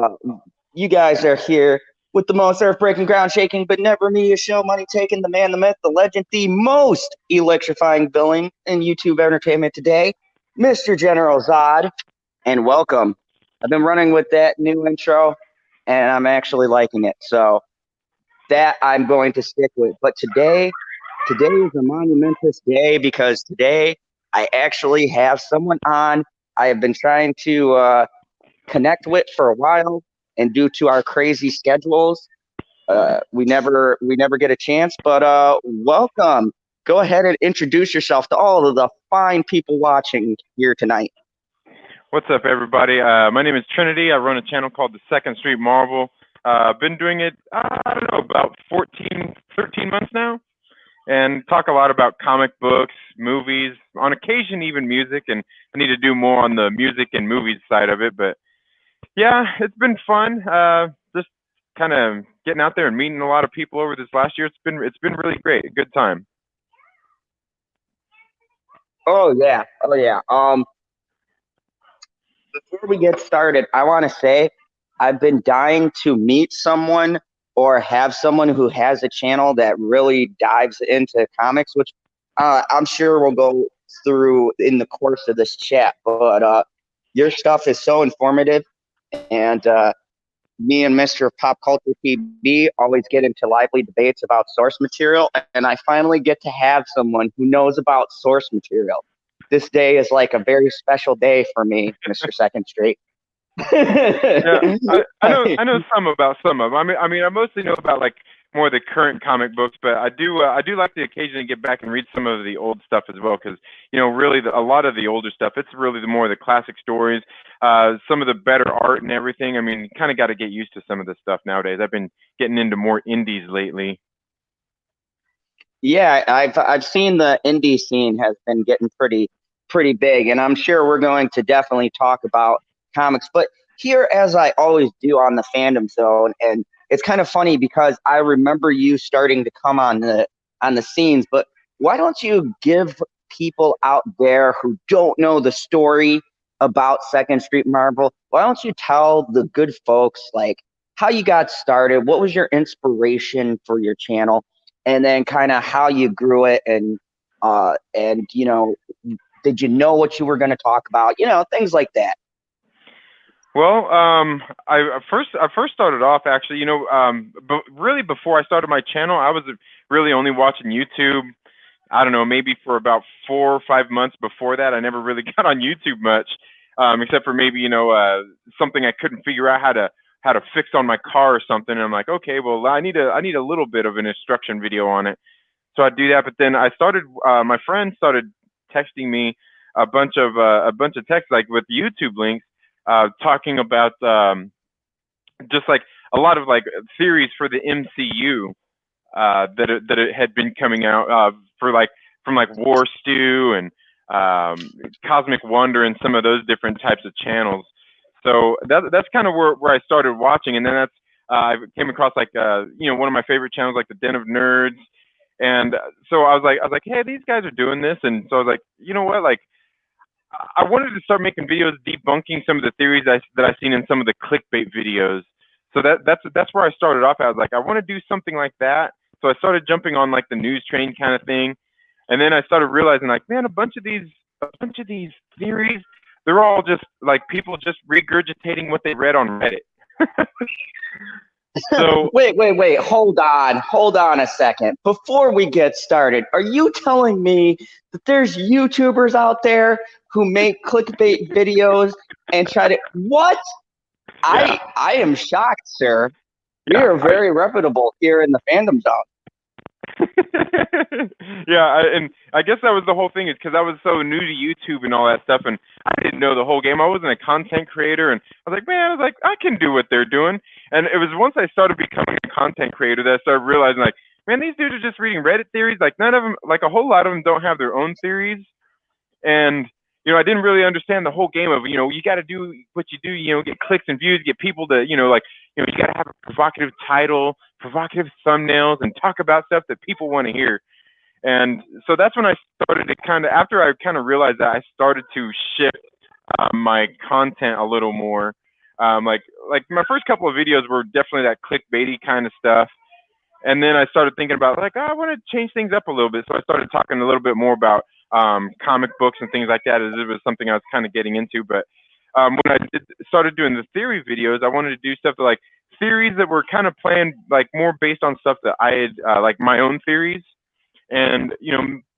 Uh, you guys are here with the most earth-breaking, ground-shaking, but never media show money taking, the man, the myth, the legend, the most electrifying villain in YouTube entertainment today, Mr. General Zod, and welcome. I've been running with that new intro, and I'm actually liking it, so that I'm going to stick with. But today is a monumentous day because today I actually have someone on I have been trying to connect with for a while, and due to our crazy schedules, we never get a chance. But welcome. Go ahead and introduce yourself to all of the fine people watching here tonight. What's up, everybody? My name is Trinity. I run a channel called the Second Street Marvel. I've been doing it, I don't know, about 14, 13 months now, and talk a lot about comic books, movies, on occasion even music, and I need to do more on the music and movies side of it. But yeah, it's been fun. Just kind of getting out there and meeting a lot of people over this last year. It's been really great, a good time. Oh yeah, oh yeah. Before we get started, I want to say I've been dying to meet someone or have someone who has a channel that really dives into comics, which I'm sure we'll go through in the course of this chat. But your stuff is so informative, and me and Mr. Pop Culture TV always get into lively debates about source material, and I finally get to have someone who knows about source material. This day is like a very special day for me, Mr. Second Street. Yeah, I know some about some of them. I mean, I mostly know about like more of the current comic books, but I do like to occasionally get back and read some of the old stuff as well, because really a lot of the older stuff, it's really the more of the classic stories, some of the better art and everything. I mean, you kind of got to get used to some of the stuff nowadays. I've been getting into more indies lately. Yeah, I've seen the indie scene has been getting pretty big, and I'm sure we're going to definitely talk about comics. But here, as I always do on the Fandom Zone, and it's kind of funny because I remember you starting to come on the scenes. But why don't you give people out there who don't know the story about Second Street Marvel? Why don't you tell the good folks like how you got started? What was your inspiration for your channel? And then kind of how you grew it, and did you know what you were going to talk about, things like that. Well, I first started off actually, but really before I started my channel, I was really only watching YouTube. I don't know, maybe for about 4 or 5 months before that. I never really got on YouTube much, except for maybe something I couldn't figure out how to fix on my car or something. And I'm like, okay, well, I need a little bit of an instruction video on it. So I'd do that. But then my friend started texting me a bunch of texts like with YouTube links, talking about just like a lot of like theories for the MCU, that it had been coming out, for like from like War Stew and Cosmic Wonder and some of those different types of channels. So that's kind of where I started watching, and then I came across like one of my favorite channels, like the Den of Nerds. And so I was like, hey, these guys are doing this, and so I was like, you know what, like I wanted to start making videos debunking some of the theories that I seen in some of the clickbait videos. So that's where I started off. I was like, I want to do something like that. So I started jumping on like the news train kind of thing, and then I started realizing like, man, a bunch of these theories, they're all just like people just regurgitating what they read on Reddit. So Wait, hold on a second. Before we get started, are you telling me that there's YouTubers out there who make clickbait videos and try to what? yeah, I am shocked, sir. We yeah, are very reputable here in the Fandom Zone. yeah, and I guess that was the whole thing, is because I was so new to YouTube and all that stuff, and I didn't know the whole game. I wasn't a content creator, and I can do what they're doing. And it was once I started becoming a content creator that I started realizing, like, man, these dudes are just reading Reddit theories. Like, none of them, like, a whole lot of them don't have their own theories. And I didn't really understand the whole game of, you got to do what you do, get clicks and views, get people to, you got to have a provocative title, provocative thumbnails, and talk about stuff that people want to hear. And so that's when I started to after I kind of realized that, I started to shift my content a little more. Like my first couple of videos were definitely that clickbaity kind of stuff. And then I started thinking about like, oh, I want to change things up a little bit. So I started talking a little bit more about comic books and things like that, as it was something I was kind of getting into. But when started doing the theory videos, I wanted to do stuff that, like, theories that were kind of planned, like more based on stuff that I had, like my own theories, and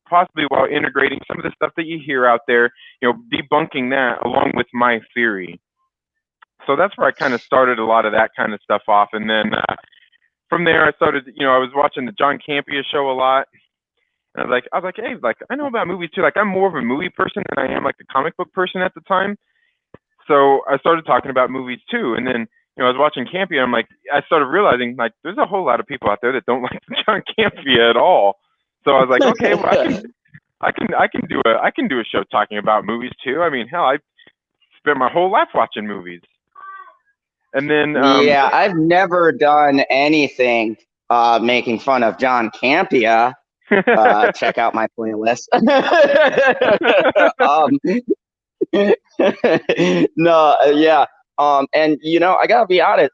possibly while integrating some of the stuff that you hear out there, debunking that along with my theory. So that's where I kind of started a lot of that kind of stuff off, and then from there I started. I was watching the John Campea show a lot, and I was like, hey, like I know about movies too. Like I'm more of a movie person than I am like a comic book person at the time. So I started talking about movies too, and then I was watching Campea. I'm like, I started realizing like there's a whole lot of people out there that don't like John Campea at all. So I was like, okay, well I can do a show talking about movies too. I mean, hell, I spent my whole life watching movies. And then Yeah, I've never done anything making fun of John Campea. Check out my playlist. um, no, yeah. And I gotta be honest.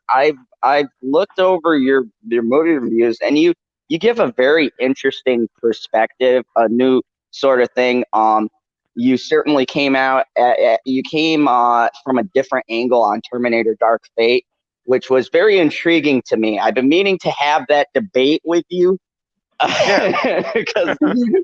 I've looked over your movie reviews, and you give a very interesting perspective, a new sort of thing. You certainly you came from a different angle on Terminator Dark Fate, which was very intriguing to me. I've been meaning to have that debate with you because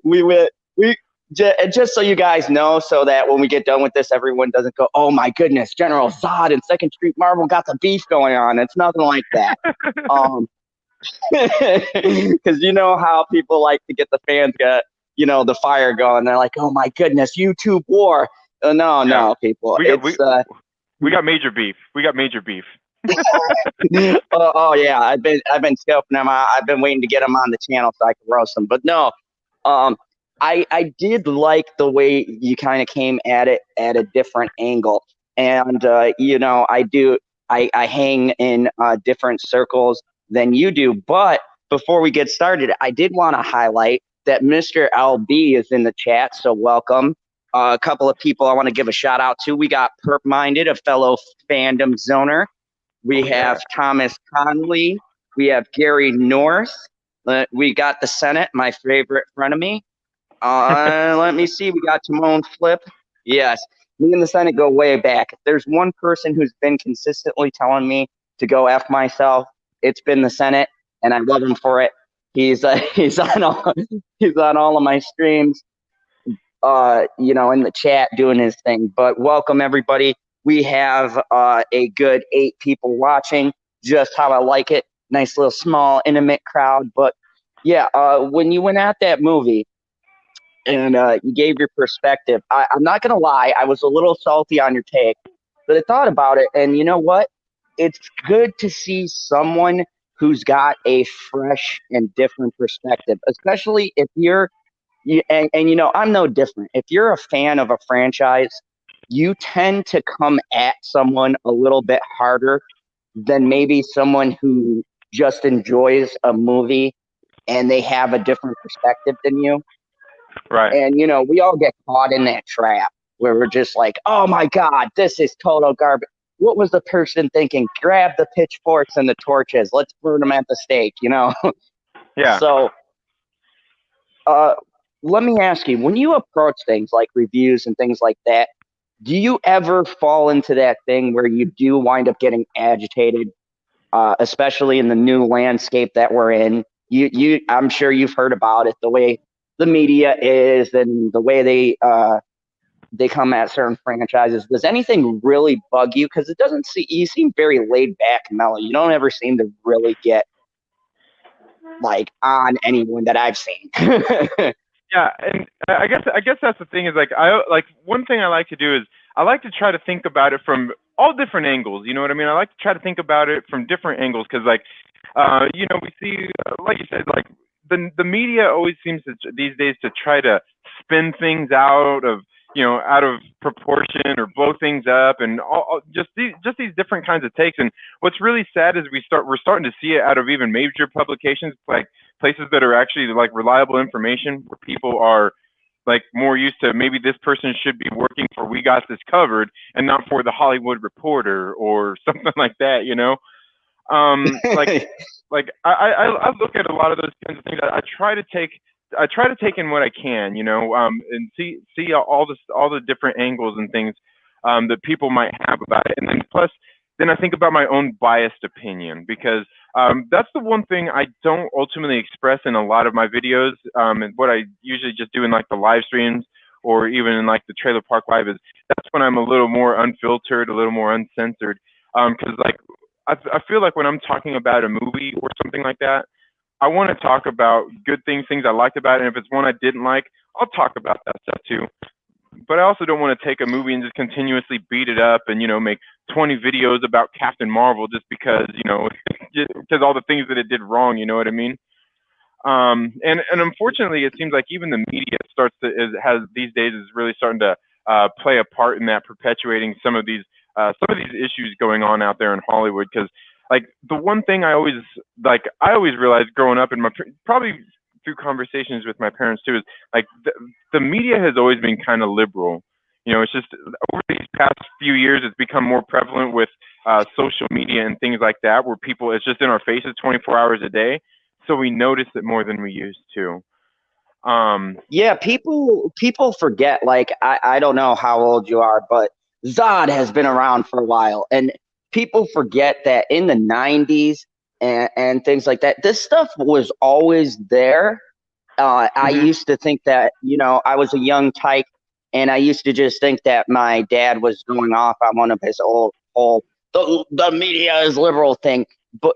we just so you guys know, so that when we get done with this, everyone doesn't go, "Oh my goodness, General Zod and Second Street Marvel got the beef going on." It's nothing like that. Because you know how people like to get the fans get the fire going. They're like, "Oh my goodness, YouTube war." No, yeah, no, people. we got we got major beef. We got major beef. Oh yeah, I've been scoping them out. I've been waiting to get them on the channel so I can roast them. But no, um, I did like the way you kind of came at it at a different angle, and I hang in different circles than you do. But before we get started, I did want to highlight that Mr. LB is in the chat, so welcome. A couple of people I want to give a shout out to. We got Perp Minded, a fellow fandom zoner. We have Thomas Conley. We have Gary North. We got the Senate, my favorite frenemy. Let me see. We got Timon Flip. Yes, me and the Senate go way back. If there's one person who's been consistently telling me to go F myself, it's been the Senate, and I love him for it. He's he's on all of my streams. In the chat doing his thing. But welcome everybody. We have a good 8 people watching, just how I like it. Nice little small intimate crowd. But yeah, when you went at that movie and you gave your perspective, I'm not gonna lie, I was a little salty on your take, but I thought about it, and you know what? It's good to see someone who's got a fresh and different perspective, especially if I'm no different. If you're a fan of a franchise, you tend to come at someone a little bit harder than maybe someone who just enjoys a movie and they have a different perspective than you. Right. And, we all get caught in that trap where we're just like, oh my God, this is total garbage. What was the person thinking? Grab the pitchforks and the torches. Let's burn them at the stake, Yeah. So, let me ask you, when you approach things like reviews and things like that, do you ever fall into that thing where you do wind up getting agitated, especially in the new landscape that we're in? I'm sure you've heard about it, the way the media is and the way they come at certain franchises. Does anything really bug you? Because you seem very laid back and mellow. You don't ever seem to really get like on anyone that I've seen. Yeah, and I guess that's the thing is like one thing I like to do is I like to try to think about it from all different angles. You know what I mean? I like to try to think about it from different angles because we see like you said, like the media always seems to these days to try to spin things out of proportion or blow things up and just these different kinds of takes. And what's really sad is we're starting to see it out of even major publications, like places that are actually like reliable information where people are like more used to maybe this person should be working for We Got This Covered and not for the Hollywood Reporter or something like that, you know. Um, like I look at a lot of those kinds of things. I try to take in what I can, you know, and see all the different angles and things that people might have about it, and then plus then I think about my own biased opinion because that's the one thing I don't ultimately express in a lot of my videos, and what I usually just do in like the live streams or even in like the Trailer Park Live is that's when I'm a little more unfiltered, a little more uncensored, because like I feel like when I'm talking about a movie or something like that, I want to talk about good things, things I liked about it. And if it's one I didn't like, I'll talk about that stuff too. But I also don't want to take a movie and just continuously beat it up and, you know, make 20 videos about Captain Marvel just because, you know, because all the things that it did wrong, you know what I mean? And unfortunately, it seems like even the media has these days is really starting to play a part in that, perpetuating some of these issues going on out there in Hollywood. Because like the one thing I always realized growing up in probably through conversations with my parents too is like the media has always been kind of liberal. You know, it's just over these past few years, it's become more prevalent with social media and things like that, where people it's just in our faces 24 hours a day, so we notice it more than we used to. Um, Yeah, people forget. Like I don't know how old you are, but Zod has been around for a while, and people forget that in the '90s and things like that, this stuff was always there. I mhm. used to think that, I was a young tyke, and I used to just think that my dad was going off on one of his old the media is liberal thing. But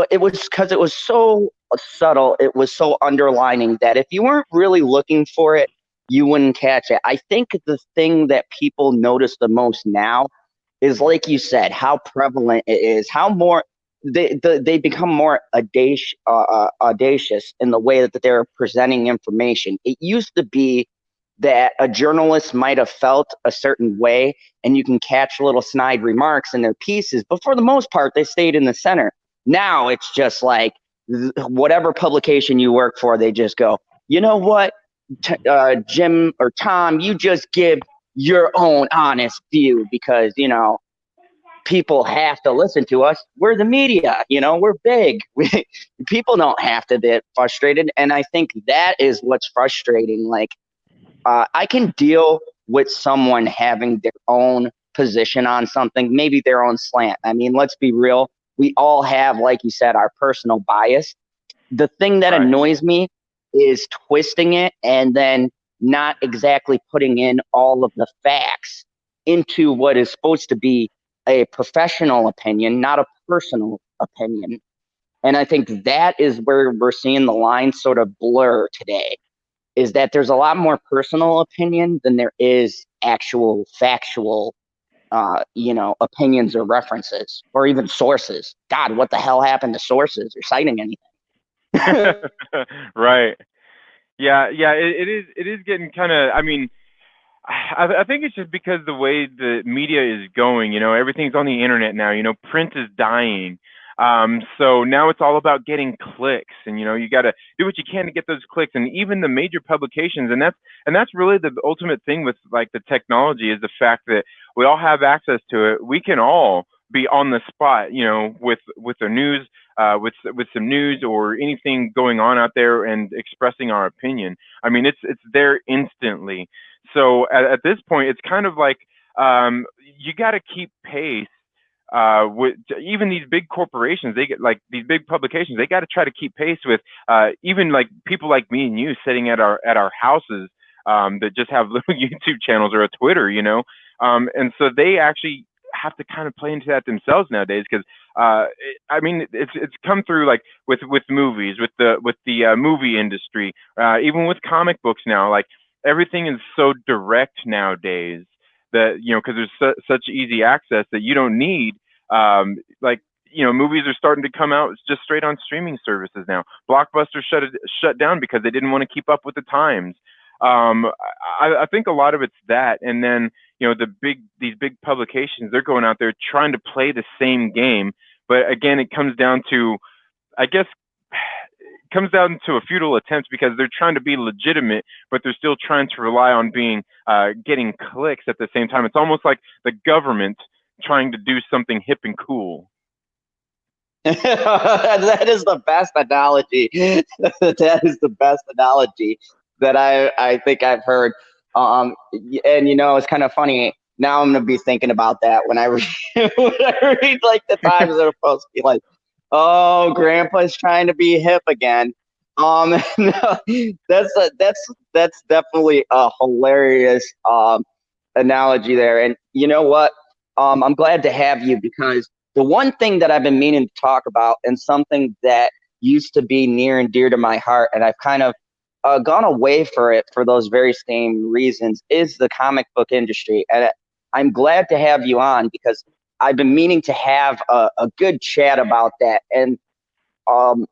it was because it was so subtle, it was so underlining that if you weren't really looking for it, you wouldn't catch it. I think the thing that people notice the most now is, like you said, how prevalent it is, how more they become more audacious in the way that they're presenting information. It used to be that a journalist might have felt a certain way, and you can catch little snide remarks in their pieces, but for the most part, they stayed in the center. Now it's just like whatever publication you work for, they just go, you know what, Jim or Tom, you just give your own honest view because, people have to listen to us. We're the media, we're big. People don't have to get frustrated. And I think that is what's frustrating. Like, I can deal with someone having their own position on something, maybe their own slant. I mean, let's be real. We all have, like you said, our personal bias. The thing that Right. annoys me is twisting it and then not exactly putting in all of the facts into what is supposed to be a professional opinion, not a personal opinion. And I think that is where we're seeing the line sort of blur today, is that there's a lot more personal opinion than there is actual factual, opinions or references or even sources. God, what the hell happened to sources or citing anything? Right. Yeah, yeah, it is getting kind of. I mean, I think it's just because the way the media is going. You know, everything's on the internet now. You know, print is dying. So now it's all about getting clicks, and you know, you got to do what you can to get those clicks. And even the major publications, and that's really the ultimate thing with like the technology is the fact that we all have access to it. We can all be on the spot, you know, with the news, with some news or anything going on out there, and expressing our opinion. I mean, it's there instantly. So at this point, it's kind of like you got to keep pace with even these big corporations. They get like these big publications. They got to try to keep pace with even like people like me and you sitting at our houses that just have little YouTube channels or a Twitter, you know. And so they actually have to kind of play into that themselves nowadays because I mean it's come through like with movies, with the movie industry, even with comic books now. Like everything is so direct nowadays that you know because there's such easy access that you don't need like you know movies are starting to come out just straight on streaming services now. Blockbuster shut down because they didn't want to keep up with the times. um I think a lot of it's that, and then you know these big publications, they're going out there trying to play the same game, but again it comes down to, I guess, comes down to a futile attempt because they're trying to be legitimate, but they're still trying to rely on being getting clicks at the same time. It's almost like the government trying to do something hip and cool. That is the best analogy. That is the best analogy that I think I've heard. And it's kind of funny. Now I'm gonna be thinking about that when I read when I read like the times that are supposed to be like, oh, Grandpa's trying to be hip again. No, that's definitely a hilarious analogy there. And you know what? I'm glad to have you because the one thing that I've been meaning to talk about and something that used to be near and dear to my heart, and I've kind of gone away for it for those very same reasons, is the comic book industry. And I'm glad to have you on because I've been meaning to have a good chat about that. And um,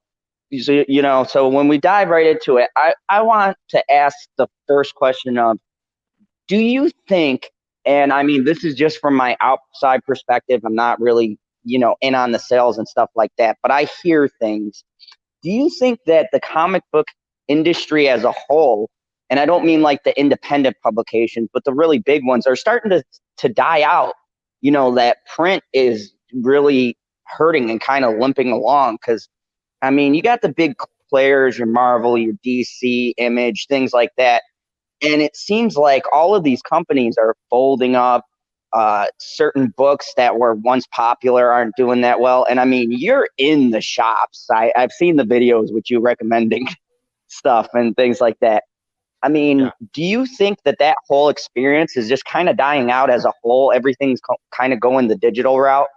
so when we dive right into it, I want to ask the first question of, do you think, and I mean, this is just from my outside perspective, I'm not really, in on the sales and stuff like that, but I hear things. Do you think that the comic book industry as a whole, and I don't mean like the independent publications, but the really big ones are starting to die out? That print is really hurting and kind of limping along because, I mean, you got the big players, your Marvel, your DC, Image, things like that. And it seems like all of these companies are folding up. Certain books that were once popular aren't doing that well. And I mean, you're in the shops. I've seen the videos with you recommending stuff and things like that. I mean, Yeah. do you think that that whole experience is just kind of dying out as a whole? Everything's kind of going the digital route?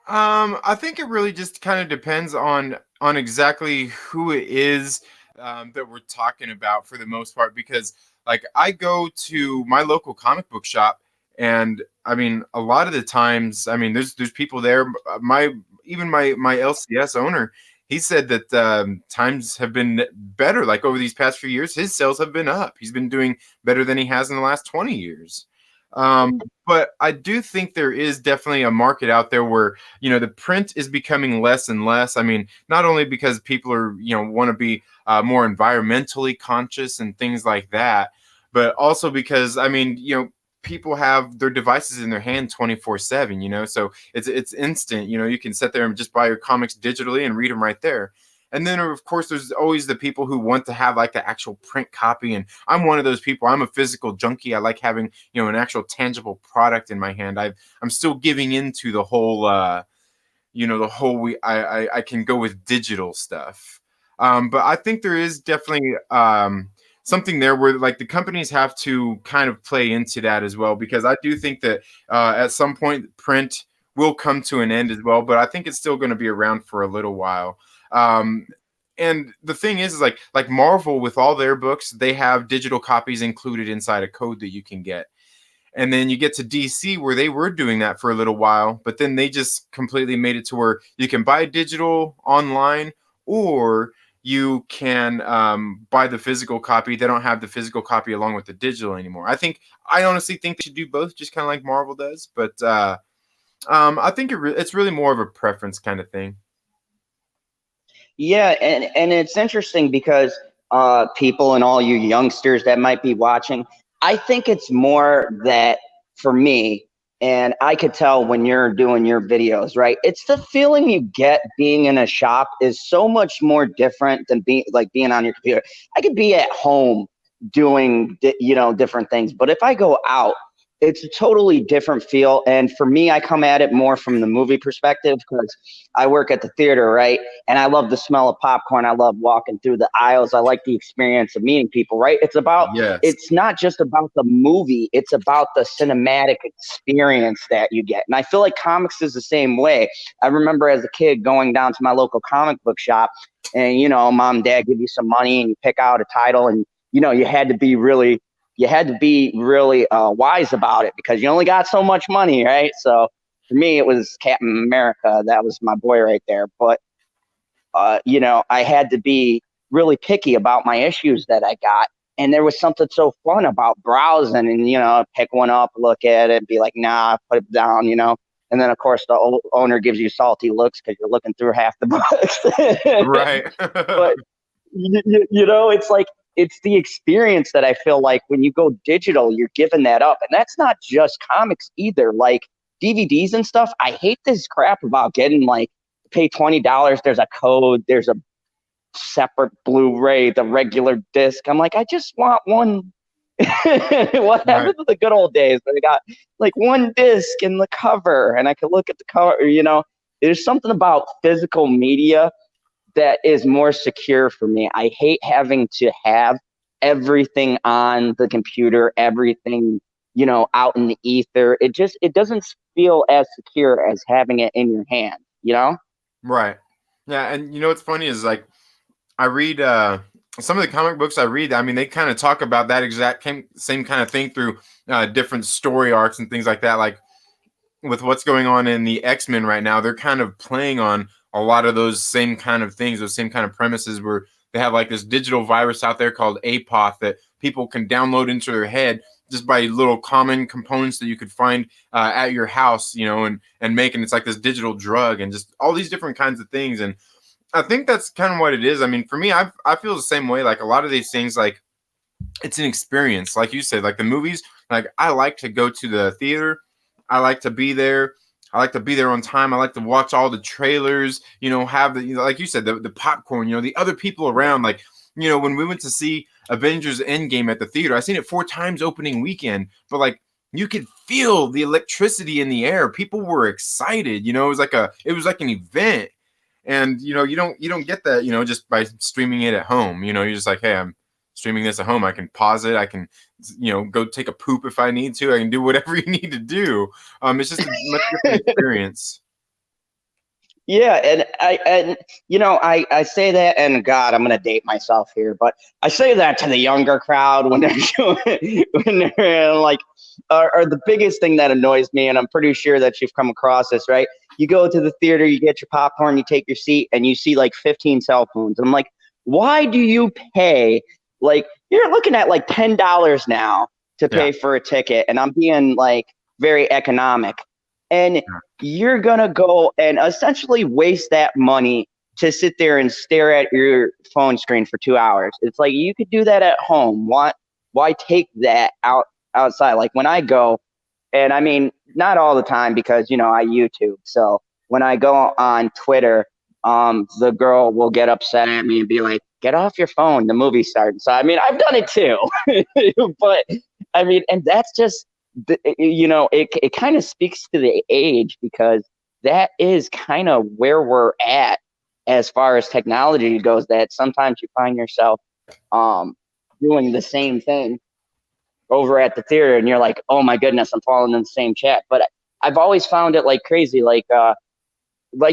I think it really just kind of depends on exactly who it is that we're talking about for the most part. Because like I go to my local comic book shop, and I mean a lot of the times, I mean there's people there. My even my LCS owner, he said that times have been better. Like over these past few years, his sales have been up. He's been doing better than he has in the last 20 years. But I do think there is definitely a market out there where the print is becoming less and less. I mean, not only because people are want to be more environmentally conscious and things like that, but also because I mean people have their devices in their hand 24/7. So it's instant. You can sit there and just buy your comics digitally and read them right there. And then, of course, there's always the people who want to have like the actual print copy. And I'm one of those people. I'm a physical junkie. I like having, an actual tangible product in my hand. I'm still giving into the whole, I can go with digital stuff. But I think there is definitely something there where like the companies have to kind of play into that as well, because I do think that at some point print will come to an end as well. But I think it's still going to be around for a little while. Um, and the thing is like Marvel with all their books, they have digital copies included inside a code that you can get. And then you get to DC where they were doing that for a little while, but then they just completely made it to where you can buy digital online, or you can buy the physical copy. They don't have the physical copy along with the digital anymore. I honestly think they should do both, just kind of like Marvel does. But I think it's really more of a preference kind of thing. Yeah, and it's interesting because people and all you youngsters that might be watching, I think it's more that for me, and I could tell when you're doing your videos, right? It's the feeling you get being in a shop is so much more different than being on your computer. I could be at home doing different things, but if I go out, it's a totally different feel. And for me, I come at it more from the movie perspective because I work at the theater, right? And I love the smell of popcorn. I love walking through the aisles. I like the experience of meeting people, right? Yes. It's not just about the movie. It's about the cinematic experience that you get. And I feel like comics is the same way. I remember as a kid going down to my local comic book shop and, mom and dad give you some money and you pick out a title and, you had to be really wise about it because you only got so much money, right? So for me, it was Captain America. That was my boy right there. But I had to be really picky about my issues that I got. And there was something so fun about browsing and, pick one up, look at it, be like, nah, put it down. And then, of course, the owner gives you salty looks because you're looking through half the books. Right. But it's like it's the experience that I feel like when you go digital, you're giving that up, and that's not just comics either. Like DVDs and stuff, I hate this crap about getting like pay $20. There's a code. There's a separate Blu-ray, the regular disc. I'm like, I just want one. What happened to the good old days where they got like one disc in the cover and I could look at the cover, there's something about physical media that is more secure for me. I hate having to have everything on the computer, everything, out in the ether. It doesn't feel as secure as having it in your hand. Right. Yeah, and what's funny is like I read some of the comic books I read. I mean, they kind of talk about that exact same kind of thing through different story arcs and things like that. Like with what's going on in the X-Men right now, they're kind of playing on a lot of those same kind of things, those same kind of premises where they have like this digital virus out there called APOF that people can download into their head just by little common components that you could find at your house, and making it's like this digital drug and just all these different kinds of things. And I think that's kind of what it is. I mean, for me, I feel the same way. Like a lot of these things, like it's an experience. Like you said, like the movies, like I like to go to the theater. I like to be there. I like to be there on time. I like to watch all the trailers, have the, like you said, the popcorn, the other people around. Like, when we went to see Avengers Endgame at the theater, I seen it 4 times opening weekend, but like you could feel the electricity in the air. People were excited, it was like an event. And you don't get that just by streaming it at home. You're just like, hey, I'm streaming this at home. I can pause it. I can go take a poop if I need to. I can do whatever you need to do. It's just a much different experience. Yeah, and I say that, and God, I'm gonna date myself here, but I say that to the younger crowd when they're like, or the biggest thing that annoys me, and I'm pretty sure that you've come across this, right? You go to the theater, you get your popcorn, you take your seat, and you see like 15 cell phones. And I'm like, why do you pay? Like, you're looking at like $10 now to pay for a ticket, and I'm being like very economic. And you're going to go and essentially waste that money to sit there and stare at your phone screen for 2 hours. It's like you could do that at home. Why take that outside? Like when I go, and I mean, not all the time because, I YouTube. So when I go on Twitter, the girl will get upset at me and be like, get off your phone. The movie's starting. So, I mean, I've done it too. But I mean, and that's just, it kind of speaks to the age because that is kind of where we're at as far as technology goes, that sometimes you find yourself doing the same thing over at the theater and you're like, oh my goodness, I'm falling in the same chat. But I've always found it like crazy. Like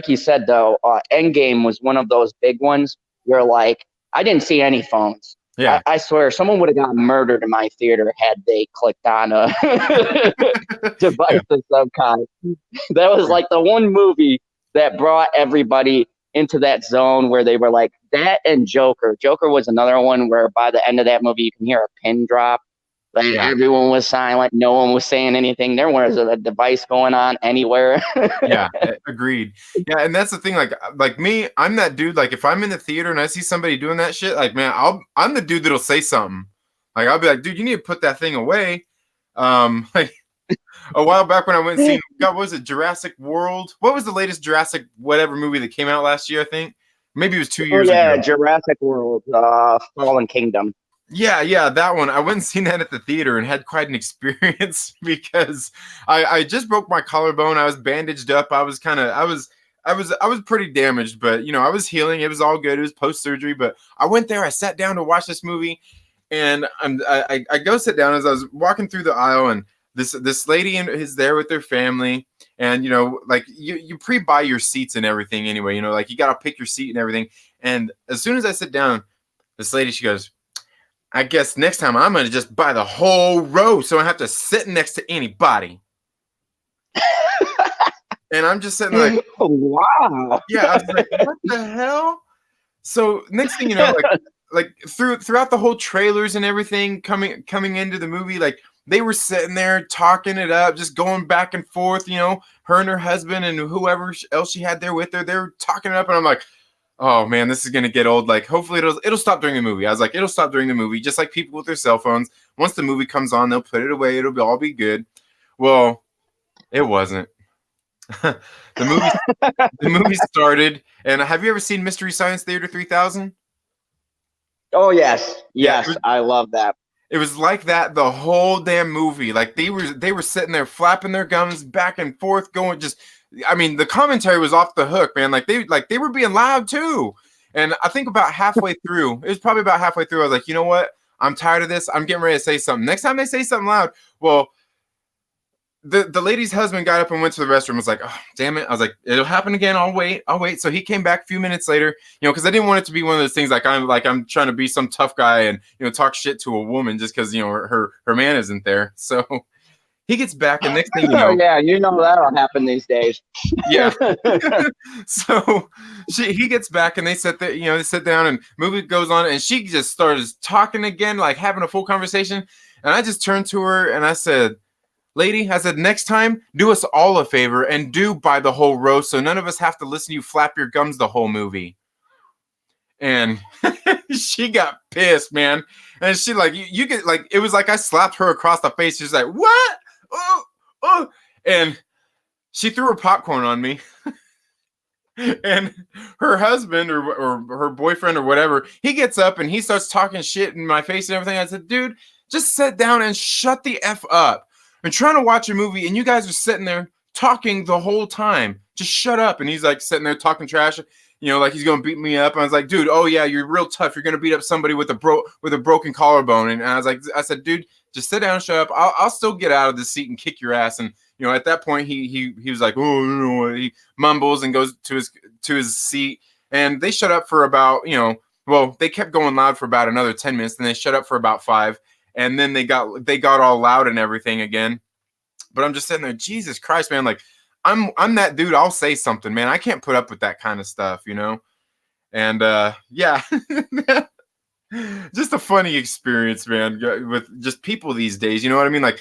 you said, though, Endgame was one of those big ones where like I didn't see any phones. Yeah, I swear someone would have gotten murdered in my theater had they clicked on a device of some kind. That was like the one movie that brought everybody into that zone where they were like that. And Joker was another one where by the end of that movie you can hear a pin drop. Like everyone was silent, no one was saying anything. There wasn't a device going on anywhere. Yeah, agreed. Yeah, and that's the thing. Like me, I'm that dude. Like if I'm in the theater and I see somebody doing that shit, like man, I'm the dude that'll say something. Like I'll be like, dude, you need to put that thing away. Like a while back when I went and seen, God, what was it, Jurassic World? What was the latest Jurassic whatever movie that came out last year? I think maybe it was 2 years ago. Yeah, Jurassic World, Fallen Kingdom. Yeah, that one. I went and seen that at the theater and had quite an experience because I just broke my collarbone. I was bandaged up. I was pretty damaged, but I was healing. It was all good. It was post-surgery, but I went there. I sat down to watch this movie, and I go sit down as I was walking through the aisle, and this lady is there with their family, and like you pre-buy your seats and everything anyway. Like you got to pick your seat and everything. And as soon as I sit down, this lady, she goes, I guess next time I'm going to just buy the whole row so I don't have to sit next to anybody. And I'm just sitting like, oh, wow. Yeah, I was like, what the hell? So next thing you know, like throughout the whole trailers and everything coming into the movie, like they were sitting there talking it up, just going back and forth, you know, her and her husband and whoever else she had there with her, they were talking it up. And I'm like, oh man, this is gonna get old. Like, hopefully it'll stop during the movie. I was like, it'll stop during the movie, just like people with their cell phones. Once the movie comes on, they'll put it away. All be good. Well, it wasn't. the movie the movie started, and have you ever seen Mystery Science Theater 3000? Oh yes, Yeah, yes, I love that. it was like that the whole damn movie. Like they were sitting there flapping their gums back and forth, going just. I mean, the commentary was off the hook, man. Like they were being loud too. And I think about halfway through, it was probably about halfway through. I was like, you know what? I'm tired of this. I'm getting ready to say something. Next time they say something loud, well, the lady's husband got up and went to the restroom. Was like, oh, damn it. I was like, it'll happen again. I'll wait. So he came back a few minutes later, you know, because I didn't want it to be one of those things like I'm trying to be some tough guy and, you know, talk shit to a woman just because, you know, her man isn't there. So he gets back, and next thing you know, yeah, you know that'll happen these days. yeah. So he gets back, and they sit there, you know, they sit down, and movie goes on, and she just starts talking again, like having a full conversation. And I just turned to her and I said, lady, I said, next time, do us all a favor and do buy the whole row so none of us have to listen to you flap your gums the whole movie. And she got pissed, man. And she like, you get like, it was like I slapped her across the face. She's like, what? Oh. And she threw her popcorn on me. And her husband or her boyfriend or whatever, he gets up and he starts talking shit in my face and everything. I said, dude, just sit down and shut the F up. I'm trying to watch a movie and you guys are sitting there talking the whole time. Just shut up. And he's like sitting there talking trash, you know, like he's going to beat me up. And I was like, dude, oh yeah, you're real tough. You're going to beat up somebody with a broken collarbone. And I said, dude, just sit down, shut up. I'll still get out of the seat and kick your ass. And, you know, at that point he was like, oh, you know, he mumbles and goes to his seat. And they shut up for about, you know, well, they kept going loud for about another 10 minutes. Then they shut up for about 5. And then they got all loud and everything again. But I'm just sitting there, Jesus Christ, man. Like, I'm that dude. I'll say something, man. I can't put up with that kind of stuff, you know? And yeah. Just a funny experience, man, with just people these days. You know what I mean? Like,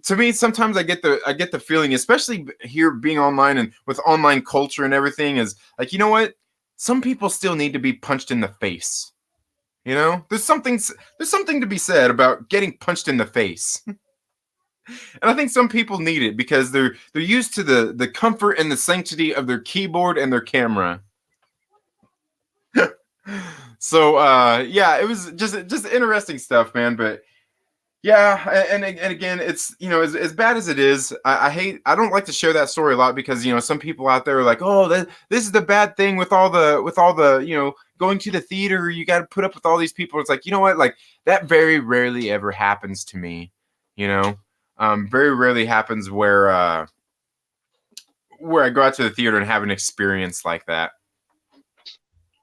to me, sometimes I get the feeling, especially here being online and with online culture and everything, is like, you know what? Some people still need to be punched in the face. You know, there's something to be said about getting punched in the face. And I think some people need it because they're used to the comfort and the sanctity of their keyboard and their camera. So yeah, it was just interesting stuff, man. But yeah, and again, it's, you know, as bad as it is, I don't like to share that story a lot because, you know, some people out there are like, oh, this is the bad thing with all the you know, going to the theater, you got to put up with all these people. It's like, you know what, like that very rarely ever happens to me, you know. Very rarely happens where I go out to the theater and have an experience like that.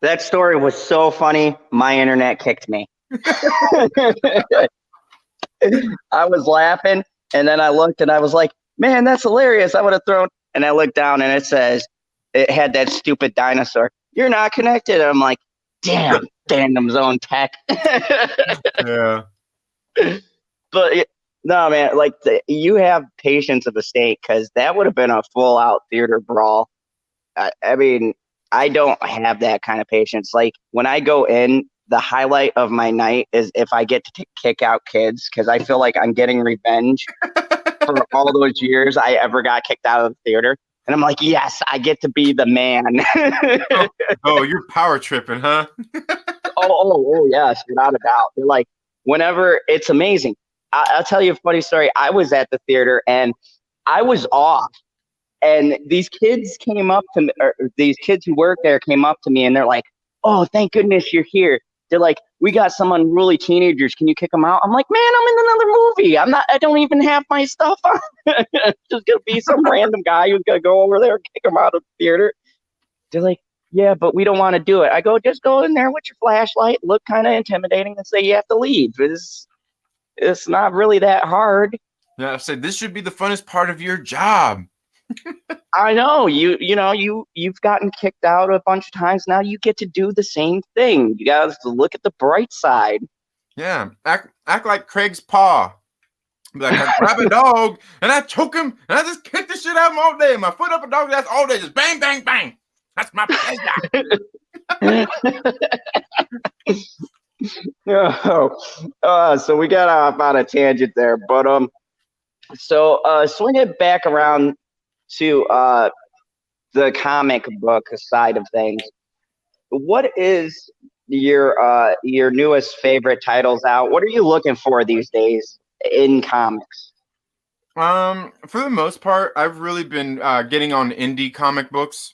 That story was so funny, my internet kicked me. I was laughing, and then I looked and I was like, man, that's hilarious. I would have thrown, and I looked down and it had that stupid dinosaur. You're not connected. And I'm like, damn, Fandom's own tech. Yeah. But no, man, like you have patience of a snake, because that would have been a full out theater brawl. I mean, I don't have that kind of patience. Like when I go in, the highlight of my night is if I get to kick out kids, because I feel like I'm getting revenge for all those years I ever got kicked out of the theater. And I'm like, yes, I get to be the man. oh, you're power tripping, huh? oh, yes, without a doubt. They're like, whenever, it's amazing. I'll tell you a funny story. I was at the theater and I was off. And these kids came up to me, or these kids who work there came up to me, and they're like, oh, thank goodness you're here. They're like, we got some unruly teenagers. Can you kick them out? I'm like, man, I'm in another movie. I don't even have my stuff on. It's just going to be some random guy who's going to go over there and kick them out of the theater. They're like, yeah, but we don't want to do it. I go, just go in there with your flashlight, look kind of intimidating, and say you have to leave. It's not really that hard. Yeah, I said, this should be the funnest part of your job. I know you've gotten kicked out a bunch of times. Now you get to do the same thing. You guys look at the bright side. Yeah, act like Craig's paw. Like I grab a dog and I choke him and I just kick the shit out of him all day. My foot up a dog, that's all day. Just bang, bang, bang. That's my pleasure. Oh, so we got off on a tangent there, but so swing it back around to the comic book side of things. What is your newest favorite titles out? What are you looking for these days in comics? For the most part, I've really been getting on indie comic books.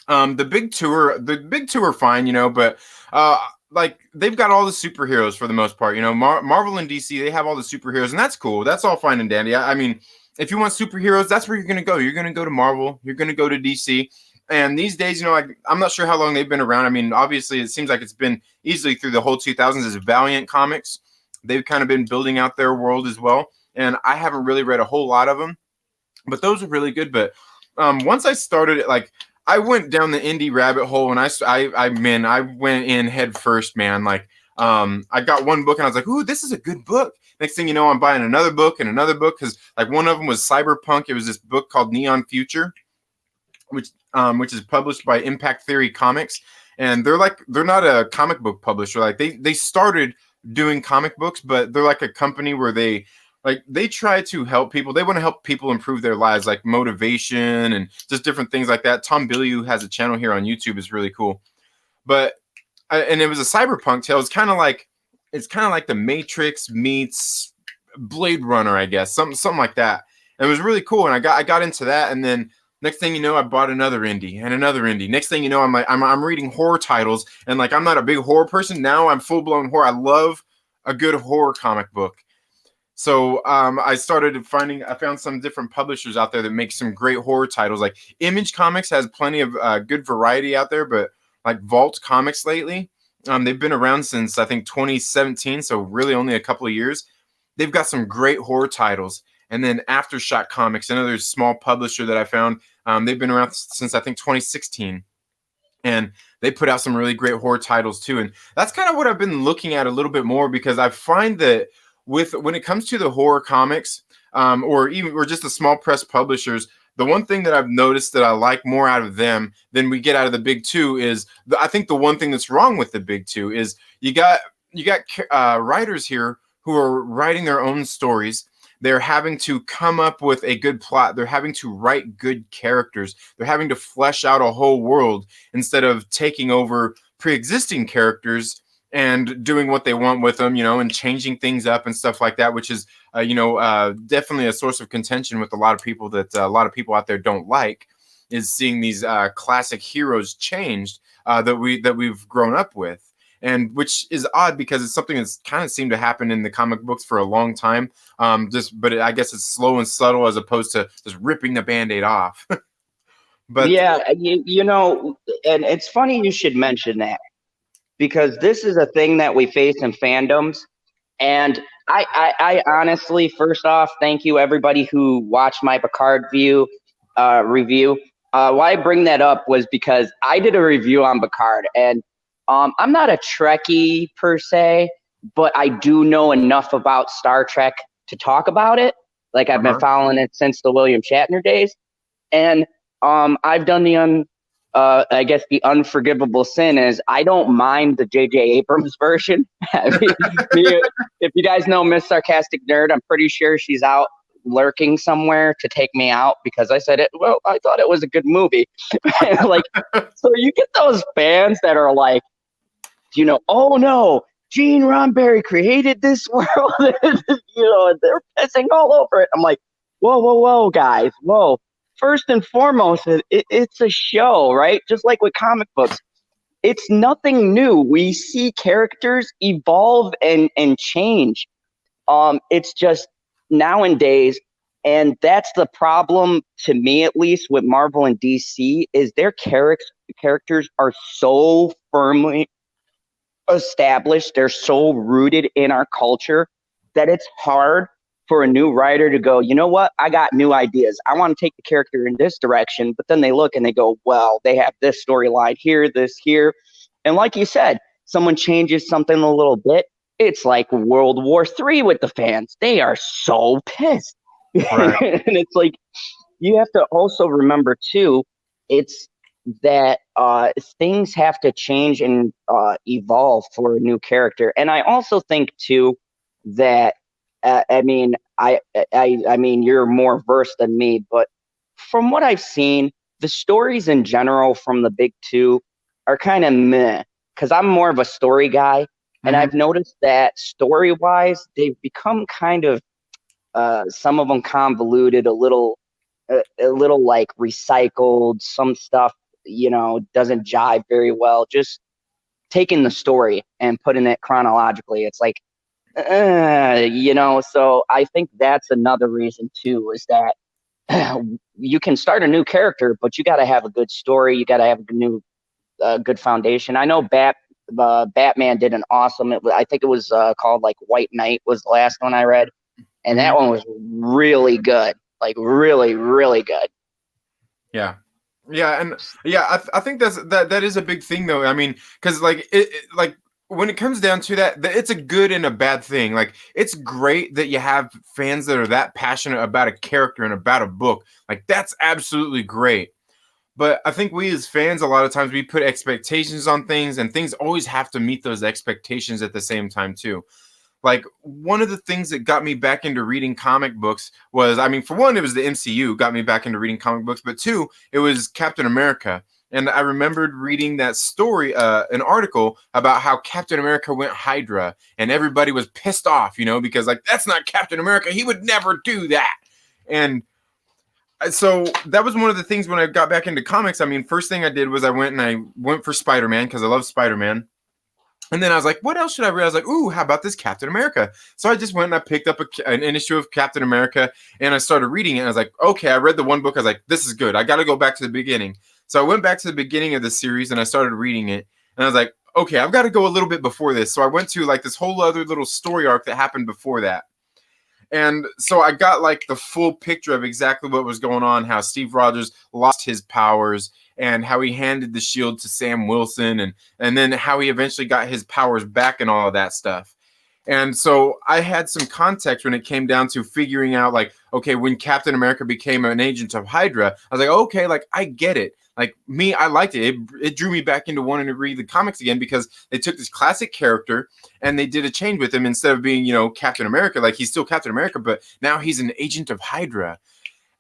The big two are fine, but like they've got all the superheroes for the most part. Marvel and DC, they have all the superheroes, and that's cool. That's all fine and dandy. I mean, if you want superheroes, that's where you're gonna go. You're gonna go to Marvel. You're gonna go to DC. And these days, like I'm not sure how long they've been around. I mean, obviously, it seems like it's been easily through the whole 2000s as Valiant Comics. They've kind of been building out their world as well. And I haven't really read a whole lot of them, but those are really good. But once I started it, like I went down the indie rabbit hole, and I went in head first, man. Like I got one book, and I was like, "Ooh, this is a good book." Next thing you know, I'm buying another book and another book because like one of them was cyberpunk. It was this book called Neon Future, which is published by Impact Theory Comics, and they're not a comic book publisher. Like they started doing comic books, but they're like a company where they try to help people. They want to help people improve their lives, like motivation and just different things like that. Tom Billy, who has a channel here on YouTube, is really cool. But and it was a cyberpunk tale. It's kind of like the Matrix meets Blade Runner, I guess, something like that. And it was really cool, and I got into that, and then next thing you know, I bought another indie and another indie. Next thing you know, I'm reading horror titles, and like I'm not a big horror person. Now I'm full blown horror. I love a good horror comic book. So I found some different publishers out there that make some great horror titles. Like Image Comics has plenty of good variety out there, but like Vault Comics lately, they've been around since I think 2017, so really only a couple of years. They've got some great horror titles. And then Aftershock Comics, another small publisher that I found, they've been around since I think 2016. And they put out some really great horror titles too. And that's kind of what I've been looking at a little bit more, because I find that when it comes to the horror comics, or just the small press publishers, the one thing that I've noticed that I like more out of them than we get out of the big two is I think the one thing that's wrong with the big two is you got writers here who are writing their own stories. They're having to come up with a good plot. They're having to write good characters. They're having to flesh out a whole world instead of taking over pre-existing characters and doing what they want with them, and changing things up and stuff like that, which is, definitely a source of contention with a lot of people that a lot of people out there don't like, is seeing these classic heroes changed that we've grown up with. And which is odd because it's something that's kind of seemed to happen in the comic books for a long time. But I guess it's slow and subtle as opposed to just ripping the Band-Aid off. But Yeah, and it's funny you should mention that, because this is a thing that we face in fandoms. And I honestly, first off, thank you everybody who watched my Picard review. Why I bring that up was because I did a review on Picard, and I'm not a Trekkie per se, but I do know enough about Star Trek to talk about it. Like I've been following it since the William Shatner days, and I've done I guess the unforgivable sin is I don't mind the J.J. Abrams version. If you guys know Miss Sarcastic Nerd, I'm pretty sure she's out lurking somewhere to take me out because I said it. Well, I thought it was a good movie. So you get those fans that are like, oh no, Gene Roddenberry created this world, and they're pissing all over it. I'm like, whoa, guys, whoa. First and foremost, it's a show, right? Just like with comic books, it's nothing new. We see characters evolve and change. It's just nowadays, and that's the problem to me, at least with Marvel and DC, is their characters are so firmly established, they're so rooted in our culture that it's hard for a new writer to go, you know what, I got new ideas. I want to take the character in this direction, but then they look and they go, well, they have this storyline here, this here. And like you said, someone changes something a little bit, it's like World War III with the fans. They are so pissed. Right. And it's like you have to also remember too, it's that things have to change and evolve for a new character. And I also think too that I mean I mean you're more versed than me, but from what I've seen, the stories in general from the big two are kind of meh. Because I'm more of a story guy, and Hmm. I've noticed that story wise, they've become kind of some of them convoluted, a little like recycled. Some stuff, doesn't jive very well. Just taking the story and putting it chronologically, it's like, So I think that's another reason too, is that you can start a new character, but you got to have a good story. You got to have a good foundation. I know Batman did an awesome. I think it was called like White Knight was the last one I read, and that Hmm. one was really good, like really, really good. Yeah. Yeah, and yeah, I think that is a big thing though. I mean, because like like when it comes down to that, it's a good and a bad thing. Like it's great that you have fans that are that passionate about a character and about a book. Like that's absolutely great. But I think we as fans, a lot of times we put expectations on things, and things always have to meet those expectations at the same time too. Like one of the things that got me back into reading comic books was, I mean, for one, it was the MCU got me back into reading comic books, but two, it was Captain America. And I remembered reading that story, an article about how Captain America went Hydra, and everybody was pissed off, because like that's not Captain America. He would never do that. And so that was one of the things when I got back into comics. I mean, first thing I did was I went for Spider-Man because I love Spider-Man. And then I was like, what else should I read? I was like, ooh, how about this Captain America? So I just went and I picked up an issue of Captain America and I started reading it. And I was like, okay, I read the one book. I was like, this is good. I got to go back to the beginning. So I went back to the beginning of the series and I started reading it. And I was like, okay, I've got to go a little bit before this. So I went to like this whole other little story arc that happened before that. And so I got like the full picture of exactly what was going on, how Steve Rogers lost his powers and how he handed the shield to Sam Wilson and then how he eventually got his powers back and all of that stuff. And so I had some context when it came down to figuring out like, okay, when Captain America became an agent of Hydra, I was like, okay, like I get it. Like me, I liked it. It drew me back into wanting to read the comics again because they took this classic character and they did a change with him instead of being, Captain America. Like he's still Captain America, but now he's an agent of Hydra.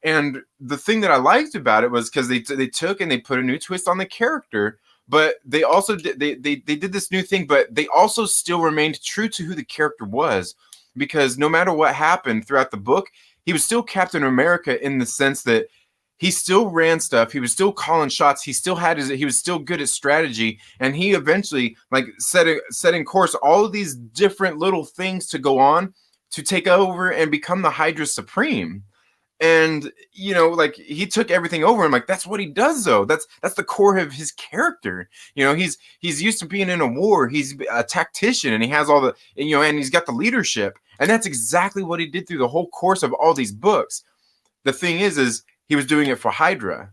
And the thing that I liked about it was because they took and they put a new twist on the character, but they also they did this new thing, but they also still remained true to who the character was, because no matter what happened throughout the book, he was still Captain America in the sense that he still ran stuff, he was still calling shots, he was still good at strategy, and he eventually like set in course all of these different little things to go on to take over and become the Hydra Supreme. And like he took everything over and like that's what he does though. That's the core of his character. He's used to being in a war, he's a tactician, and he has all the and he's got the leadership, and that's exactly what he did through the whole course of all these books. The thing is he was doing it for Hydra,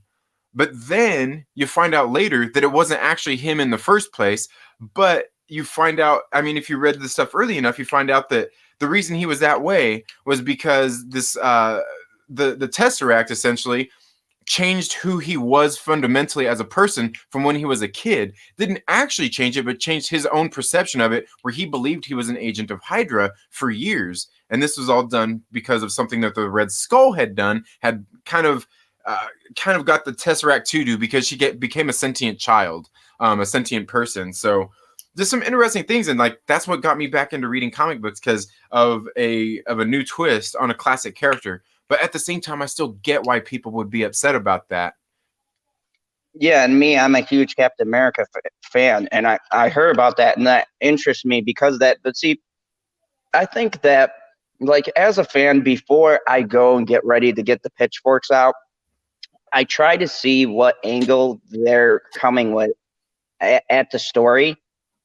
but then you find out later that it wasn't actually him in the first place. But you find out, I mean, if you read this stuff early enough, you find out that the reason he was that way was because this the Tesseract essentially changed who he was fundamentally as a person from when he was a kid. Didn't actually change it, but changed his own perception of it, where he believed he was an agent of Hydra for years. And this was all done because of something that the Red Skull had done, had kind of got the Tesseract to do, because she became a sentient child, a sentient person. So there's some interesting things, and like that's what got me back into reading comic books, because of a new twist on a classic character. But at the same time, I still get why people would be upset about that. Yeah, and me, I'm a huge Captain America fan, and I heard about that, and that interests me because of that. But see, I think that like as a fan, before I go and get ready to get the pitchforks out, I try to see what angle they're coming with at the story,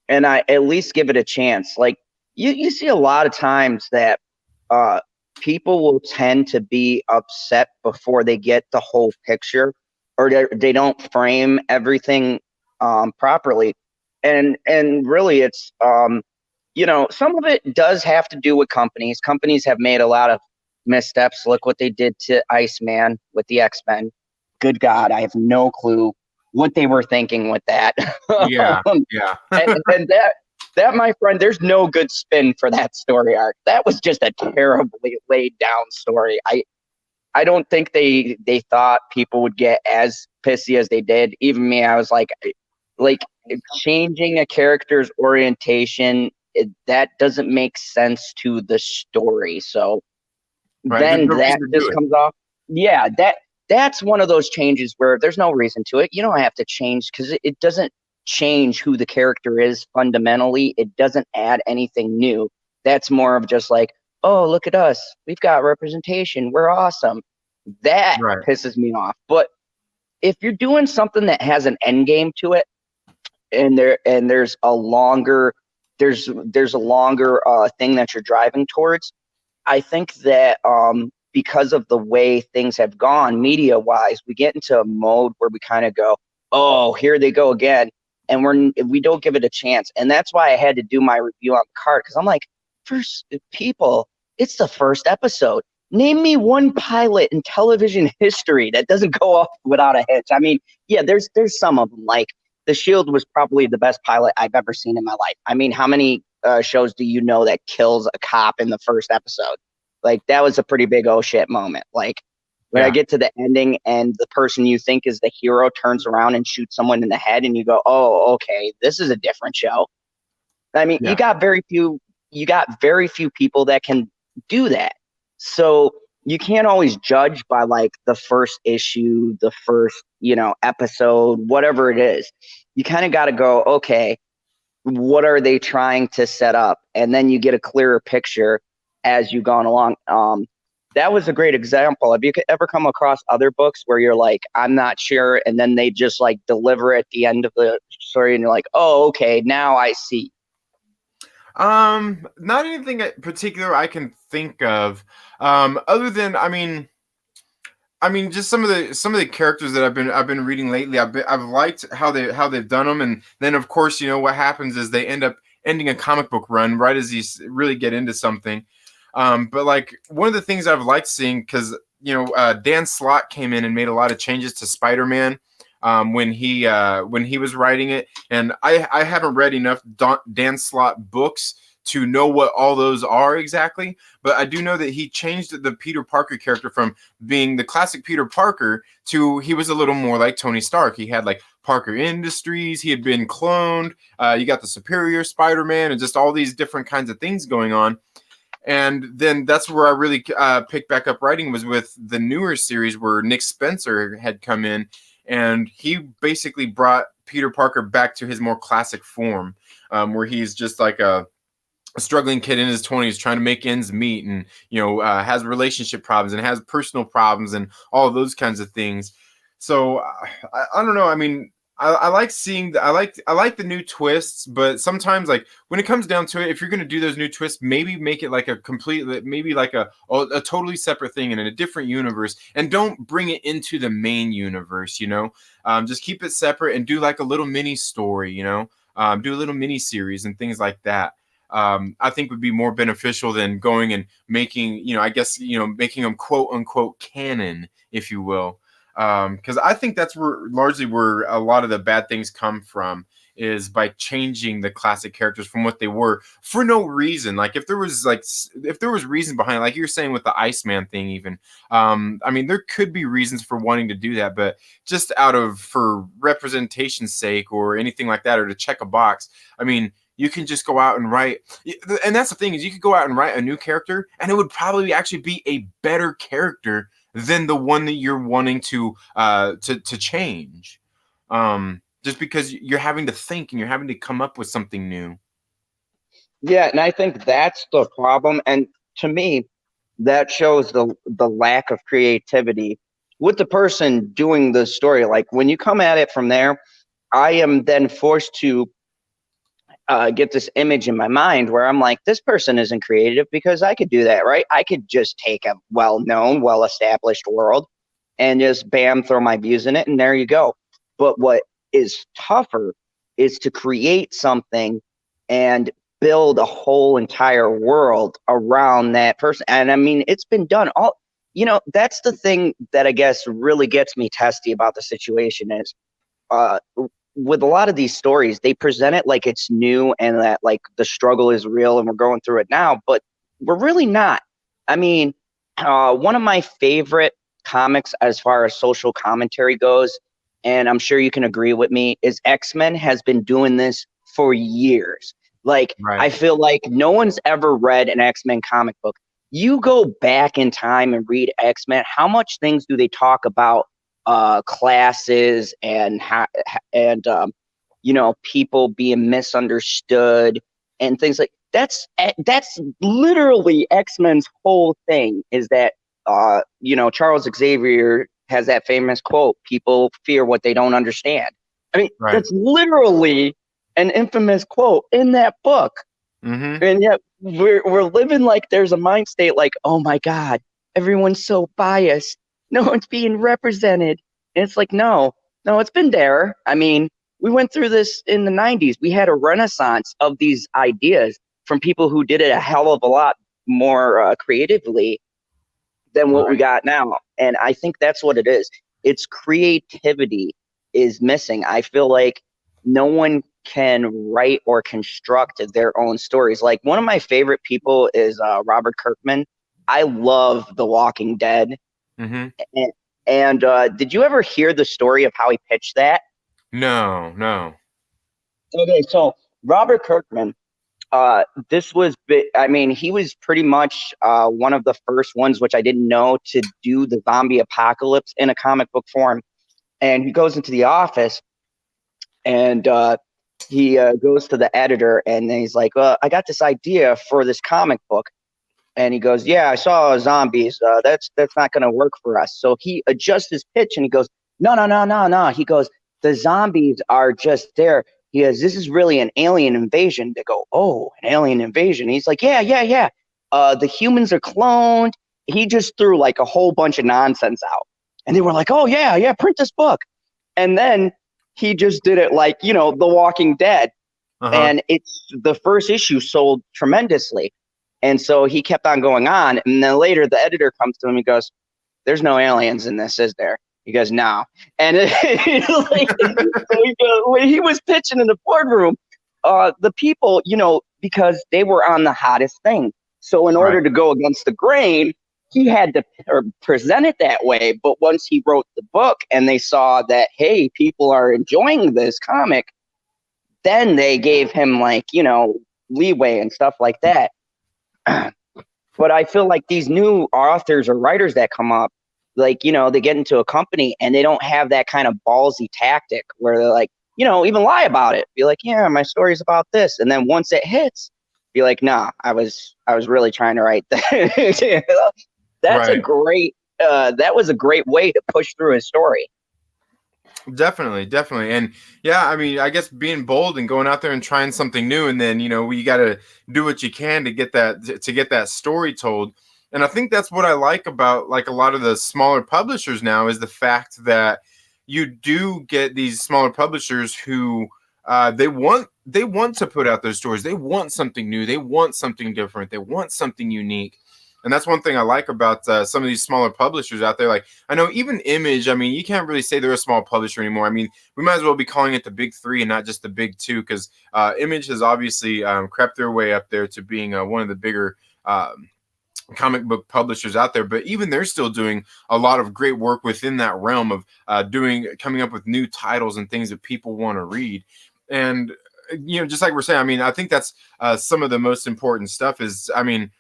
and I at least give it a chance. Like you see a lot of times that uh, people will tend to be upset before they get the whole picture, or they don't frame everything properly, and really it's some of it does have to do with companies. Companies have made a lot of missteps. Look what they did to Iceman with the X-Men. Good God, I have no clue what they were thinking with that. Yeah, yeah. and that, my friend, there's no good spin for that story arc. That was just a terribly laid down story. I don't think they thought people would get as pissy as they did. Even me, I was like changing a character's orientation, that doesn't make sense to the story. So Right. There's then no that reason to do just it. comes off. Yeah, that's one of those changes where there's no reason to it. You don't have to change because it doesn't change who the character is fundamentally. It doesn't add anything new. That's more of just like, oh, look at us. We've got representation. We're awesome. That Right. pisses me off. But if you're doing something that has an end game to it, and there's a longer thing that you're driving towards, I think that because of the way things have gone media wise, we get into a mode where we kind of go, oh, here they go again, and we don't give it a chance. And that's why I had to do my review on Picard, because I'm like, first people, it's the first episode. Name me one pilot in television history that doesn't go off without a hitch. I mean, yeah, there's some of them. Like The Shield was probably the best pilot I've ever seen in my life. I mean, how many shows do you know that kills a cop in the first episode? Like, that was a pretty big oh shit moment. Like, when I Yeah. get to the ending and the person you think is the hero turns around and shoots someone in the head, and you go, oh, okay, this is a different show. I mean, Yeah. you got very few people that can do that. So you can't always judge by like the first issue, the first, episode, whatever it is. You kind of got to go, okay, what are they trying to set up? And then you get a clearer picture as you gone along. That was a great example. Have you ever come across other books where you're like, I'm not sure, and then they just like deliver at the end of the story, and you're like, oh, okay, now I see. Not anything in particular I can think of. Other than, I mean, just some of the characters that I've been reading lately. I've liked how they've done them, and then of course, what happens is they end up ending a comic book run right as you really get into something. But like one of the things I've liked seeing, because Dan Slott came in and made a lot of changes to Spider-Man when he was writing it, and I haven't read enough Dan Slott books to know what all those are exactly, but I do know that he changed the Peter Parker character from being the classic Peter Parker to he was a little more like Tony Stark. He had like Parker Industries, he had been cloned, you got the Superior Spider-Man, and just all these different kinds of things going on. And then that's where I really picked back up writing, was with the newer series where Nick Spencer had come in, and he basically brought Peter Parker back to his more classic form, where he's just like a struggling kid in his 20s trying to make ends meet, and has relationship problems and has personal problems and all of those kinds of things. So I don't know. I mean, I like seeing I like the new twists, but sometimes, like, when it comes down to it, if you're going to do those new twists, maybe make it like a complete, maybe like a totally separate thing and in a different universe, and don't bring it into the main universe. Just keep it separate and do like a little mini story. Do a little mini series and things like that. I think would be more beneficial than going and making, I guess, making them quote unquote canon, if you will. Because I think that's largely where a lot of the bad things come from, is by changing the classic characters from what they were for no reason. Like if there was reason behind it, like you're saying with the Iceman thing, even, I mean, there could be reasons for wanting to do that, but just for representation's sake or anything like that, or to check a box, I mean, you can just go out and write. And that's the thing, is you could go out and write a new character, and it would probably actually be a better character than the one that you're wanting to change, just because you're having to think and you're having to come up with something new. Yeah, and I think that's the problem. And to me, that shows the lack of creativity with the person doing the story. Like when you come at it from there, I am then forced to get this image in my mind where I'm like, this person isn't creative, because I could do that, right? I could just take a well-known, well-established world and just bam, throw my views in it, and there you go. But what is tougher is to create something and build a whole entire world around that person. And I mean, it's been done all, that's the thing that I guess really gets me testy about the situation is, uh, with a lot of these stories, they present it like it's new and that like the struggle is real and we're going through it now, but we're really not. I mean, one of my favorite comics as far as social commentary goes, and I'm sure you can agree with me, is X-Men has been doing this for years. Like, I Right. feel like no one's ever read an X-Men comic book. You go back in time and read X-Men, how much things do they talk about classes and people being misunderstood and things like that's literally X-Men's whole thing is that Charles Xavier has that famous quote, people fear what they don't understand. I mean, Right. that's literally an infamous quote in that book. Mm-hmm. And yet we're living like there's a mind state like, oh my God, everyone's so biased. No one's being represented. And it's like, no, it's been there. I mean, we went through this in the 90s. We had a renaissance of these ideas from people who did it a hell of a lot more creatively than what we Right. got now. And I think that's what it is. It's creativity is missing. I feel like no one can write or construct their own stories. Like one of my favorite people is Robert Kirkman. I love The Walking Dead. Mm-hmm. And did you ever hear the story of how he pitched that? No, no. Okay, so Robert Kirkman, this was, I mean, he was pretty much one of the first ones, which I didn't know, to do the zombie apocalypse in a comic book form. And he goes into the office and he goes to the editor and he's like, I got this idea for this comic book. And he goes, yeah, I saw zombies. That's not going to work for us. So he adjusts his pitch and he goes, no, no, no, no, no. He goes, the zombies are just there. He goes, this is really an alien invasion. They go, oh, an alien invasion. He's like, yeah, yeah, yeah. The humans are cloned. He just threw like a whole bunch of nonsense out. And they were like, oh, yeah, yeah, print this book. And then he just did it like, The Walking Dead. Uh-huh. And it's the first issue sold tremendously. And so he kept on going on. And then later the editor comes to him and goes, there's no aliens in this, is there? He goes, no. And when he was pitching in the boardroom, the people, because they were on the hottest thing. So in Right. order to go against the grain, he had to present it that way. But once he wrote the book and they saw that, hey, people are enjoying this comic, then they gave him leeway and stuff like that. But I feel like these new authors or writers that come up, they get into a company and they don't have that kind of ballsy tactic where they're like, even lie about it. Be like, yeah, my story's about this. And then once it hits, be like, nah, I was really trying to write that. That's Right. that was a great way to push through his story. Definitely, definitely. And yeah, I mean, I guess being bold and going out there and trying something new, and then you got to do what you can to get that story told. And I think that's what I like about like a lot of the smaller publishers now is the fact that you do get these smaller publishers who they want to put out their stories. They want something new. They want something different. They want something unique. And that's one thing I like about some of these smaller publishers out there. Like I know even Image, I mean, you can't really say they're a small publisher anymore. I mean, we might as well be calling it the big three and not just the big two, because Image has obviously crept their way up there to being one of the bigger comic book publishers out there. But even they're still doing a lot of great work within that realm of coming up with new titles and things that people want to read. And just like we're saying, I mean, I think that's some of the most important stuff is, I mean,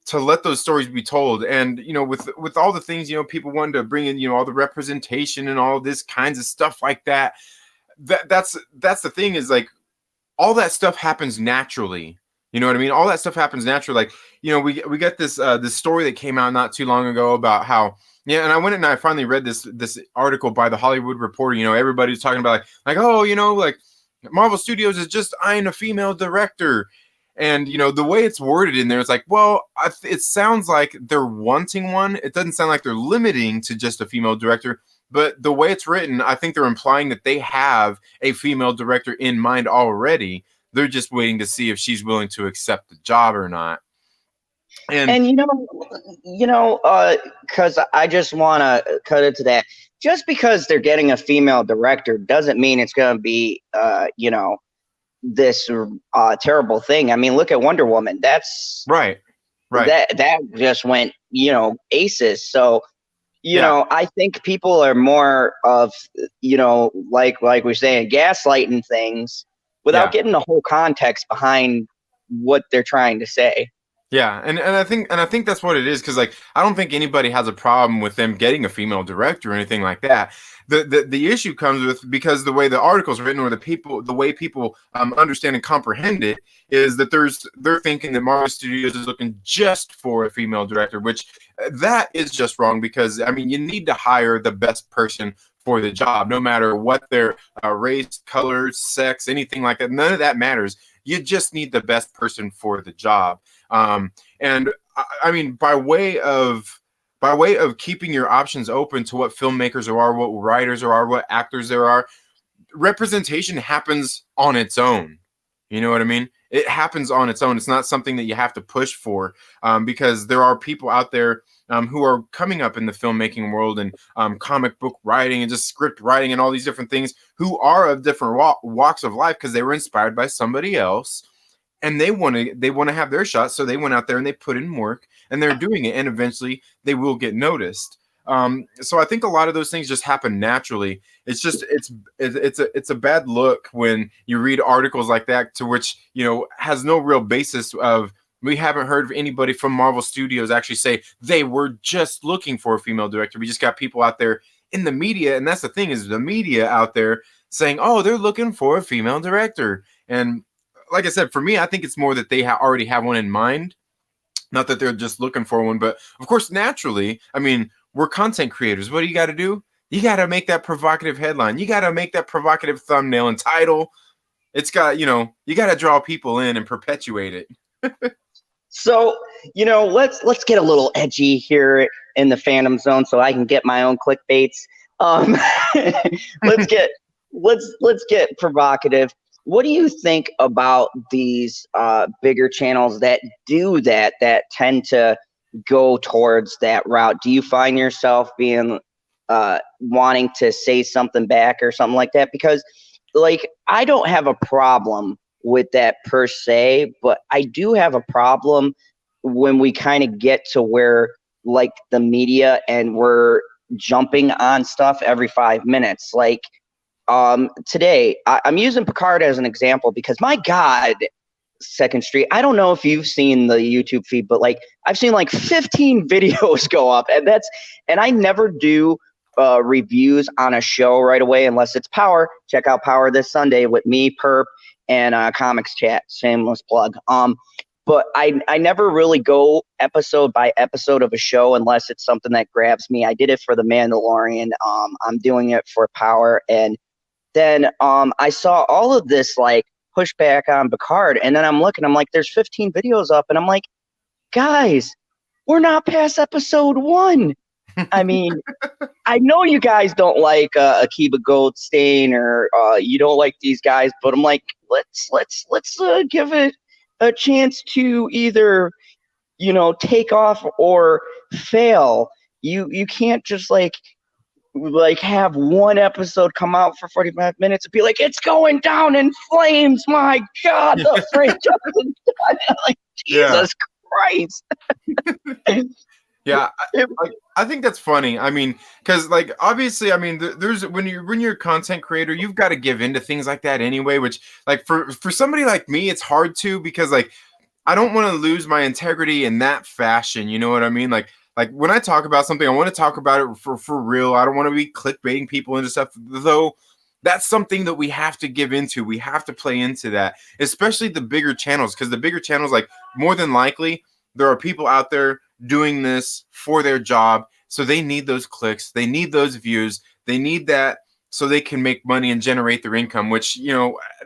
to let those stories be told. And with all the things people wanted to bring in all the representation and all this kinds of stuff like that, that's the thing is like all that stuff happens naturally. You know what I mean? All that stuff happens naturally. Like we got this story that came out not too long ago about how and I went and I finally read this article by the Hollywood Reporter. Everybody's talking about like oh like Marvel Studios is just eyeing a female director. And the way it's worded in there, it's like, well, it sounds like they're wanting one. It doesn't sound like they're limiting to just a female director. But the way it's written, I think they're implying that they have a female director in mind already. They're just waiting to see if she's willing to accept the job or not. And because I just want to cut it to that. Just because they're getting a female director doesn't mean it's going to be, this terrible thing. I mean, look at Wonder Woman. That's right. that just went, aces. So, Yeah. I think people are more of, like we're saying, gaslighting things without Yeah. getting the whole context behind what they're trying to say. Yeah, and I think that's what it is, because like I don't think anybody has a problem with them getting a female director or anything like that. The issue comes with, because the way the article's written, or the way people understand and comprehend it, is that they're thinking that Marvel Studios is looking just for a female director, which that is just wrong, because I mean you need to hire the best person for the job, no matter what their race, color, sex, anything like that. None of that matters. You just need the best person for the job. And I mean, by way of keeping your options open to what filmmakers there are, what writers there are, what actors there are, representation happens on its own. You know what I mean? It happens on its own. It's not something that you have to push for, because there are people out there who are coming up in the filmmaking world, and comic book writing, and just script writing, and all these different things, who are of different walks of life, because they were inspired by somebody else, and they want to have their shot. So they went out there and they put in work, and they're doing it, and eventually they will get noticed. So I think a lot of those things just happen naturally. It's just it's a bad look when you read articles like that, to which has no real basis of. We haven't heard of anybody from Marvel Studios actually say they were just looking for a female director. We just got people out there in the media, and that's the thing, is the media out there saying, "Oh, they're looking for a female director." And like I said, for me, I think it's more that they already have one in mind, not that they're just looking for one. But of course, naturally, I mean, we're content creators. What do you got to do? You got to make that provocative headline. You got to make that provocative thumbnail and title. It's got, you got to draw people in and perpetuate it. So, let's get a little edgy here in the fandom zone, so I can get my own clickbaits. Let's get provocative. What do you think about these bigger channels that do that tend to go towards that route? Do you find yourself being wanting to say something back or something like that? Because, like, I don't have a problem with that per se, but I do have a problem when we kind of get to where, like, the media, and we're jumping on stuff every 5 minutes. Like, today I'm using Picard as an example because, my God, Second Street, I don't know if you've seen the YouTube feed, but like I've seen like 15 videos go up, and I never do reviews on a show right away unless it's Power. Check out Power this Sunday with me, Perp, and Comics Chat. Shameless plug. But I never really go episode by episode of a show unless it's something that grabs me. I did it for The Mandalorian. I'm doing it for Power, and then I saw all of this like pushback on Picard, and then I'm like, there's 15 videos up, and I'm like, guys, we're not past episode 1. I mean, I know you guys don't like Akiva Goldstain, or you don't like these guys, but I'm like, let's give it a chance to either take off or fail. You can't just like have one episode come out for 45 minutes and be like, it's going down in flames. My God, the franchise is done. Like, Jesus Christ. Yeah, I think that's funny. I mean, because like obviously, I mean, there's when you're a content creator, you've got to give into things like that anyway. Which, like, for somebody like me, it's hard to, because like I don't want to lose my integrity in that fashion. You know what I mean? Like when I talk about something, I want to talk about it for real. I don't want to be clickbaiting people into stuff, though. That's something that we have to give into. We have to play into that, especially the bigger channels, because the bigger channels, like, more than likely, there are people out there doing this for their job. So they need those clicks. They need those views. They need that so they can make money and generate their income, which,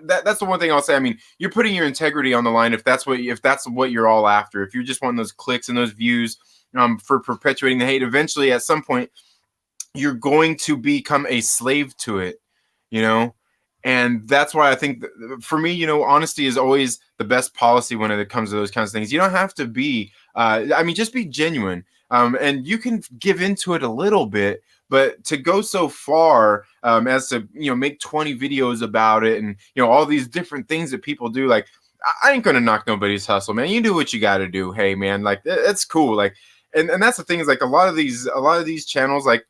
that's the one thing I'll say. I mean, you're putting your integrity on the line if that's what you're all after. If you're just wanting those clicks and those views for perpetuating the hate, eventually at some point, you're going to become a slave to it, And that's why I think for me, honesty is always the best policy when it comes to those kinds of things. You don't have to be, just be genuine. And you can give into it a little bit, but to go so far as to, make 20 videos about it and, all these different things that people do, like, I ain't gonna knock nobody's hustle, man. You do what you got to do. Hey, man, like that's cool. Like, and that's the thing is like a lot of these channels, like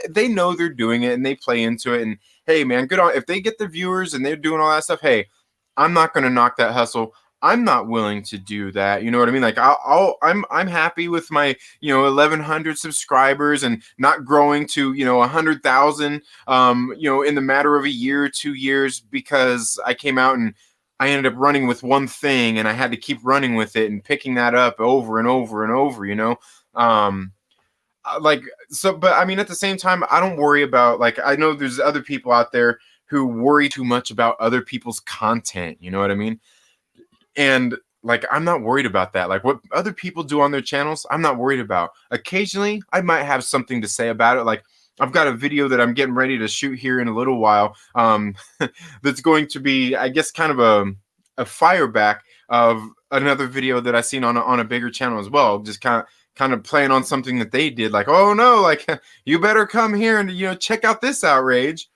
they know they're doing it and they play into it. And hey, man, good on if they get the viewers and they're doing all that stuff. Hey, I'm not gonna knock that hustle. I'm not willing to do that. You know what I mean? Like I'm happy with my 1,100 subscribers and not growing to 100,000 in the matter of a year, 2 years, because I came out and I ended up running with one thing and I had to keep running with it and picking that up over and over and over. Um, like so, but I mean, at the same time, I don't worry about, like, I know there's other people out there who worry too much about other people's content. You know what I mean? And like, I'm not worried about that. Like what other people do on their channels, I'm not worried about. Occasionally, I might have something to say about it. Like I've got a video that I'm getting ready to shoot here in a little while. That's going to be, I guess, kind of a fireback of another video that I seen on a bigger channel as well. Just kind of playing on something that they did. Like, oh no, like you better come here and check out this outrage.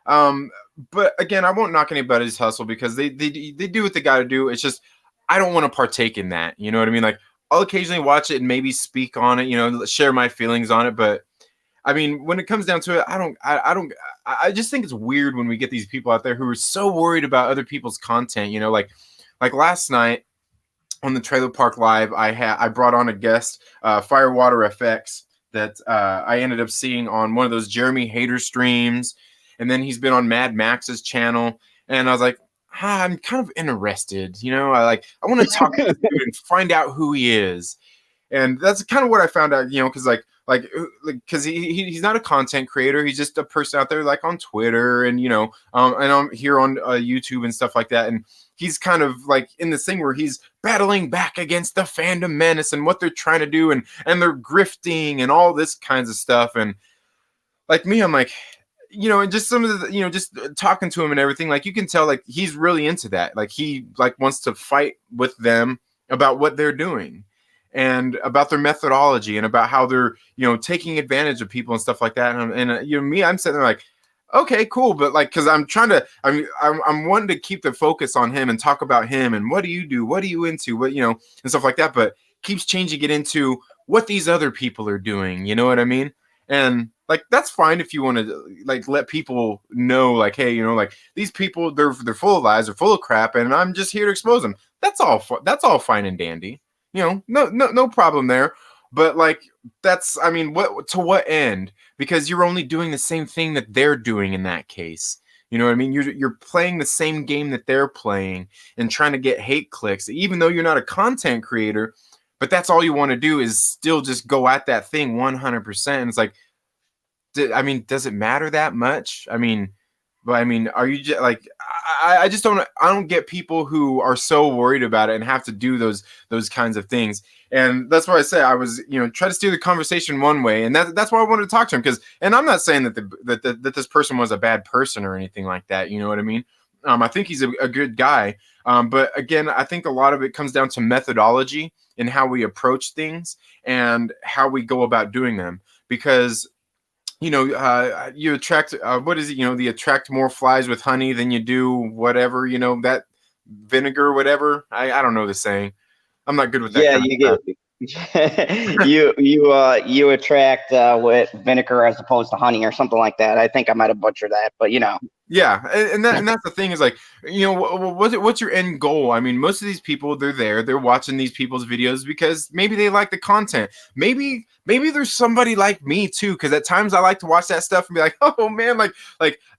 But again, I won't knock anybody's hustle because they do what they got to do. It's just I don't want to partake in that. You know what I mean? Like I'll occasionally watch it and maybe speak on it, share my feelings on it. But I mean, when it comes down to it, I just think it's weird when we get these people out there who are so worried about other people's content. Like last night on the Trailer Park Live, I brought on a guest, Firewater FX, that I ended up seeing on one of those Jeremy Hader streams. And then he's been on Mad Max's channel. And I was like, I'm kind of interested. I want to talk to this dude and find out who he is. And that's kind of what I found out, because because he's not a content creator. He's just a person out there like on Twitter and, and I'm here on YouTube and stuff like that. And he's kind of like in this thing where he's battling back against the fandom menace and what they're trying to do. And they're grifting and all this kinds of stuff. And like me, I'm like, and just some of the, just talking to him and everything, like you can tell, like he's really into that. Like he like wants to fight with them about what they're doing and about their methodology and about how they're, taking advantage of people and stuff like that. And me, I'm sitting there like, okay, cool. But like, cause I'm wanting to keep the focus on him and talk about him and what do you do? What are you into? What, and stuff like that. But keeps changing it into what these other people are doing. You know what I mean? And like, that's fine if you want to like let people know, like, hey, like these people, they're full of lies, they're full of crap. And I'm just here to expose them. That's all fine and dandy. No problem there. But like, what end? Because you're only doing the same thing that they're doing in that case. You know what I mean? You're playing the same game that they're playing and trying to get hate clicks, even though you're not a content creator. But that's all you want to do is still just go at that thing 100%. And it's like, does it matter that much? Are you just like, I just don't, I don't get people who are so worried about it and have to do those kinds of things. And that's why I say I was, try to steer the conversation one way. And that's why I wanted to talk to him. And I'm not saying that this person was a bad person or anything like that. You know what I mean? I think he's a good guy. But again, I think a lot of it comes down to methodology and how we approach things and how we go about doing them. Because you attract, what is it? You attract more flies with honey than you do whatever, that vinegar, whatever. I don't know the saying. I'm not good with that. Yeah, kind you of get you attract with vinegar as opposed to honey or something like that. I think I might have butchered that, but Yeah, and that's the thing is like, what's your end goal? I mean, most of these people, they're watching these people's videos because maybe they like the content. Maybe there's somebody like me too, because at times I like to watch that stuff and be like, oh man, like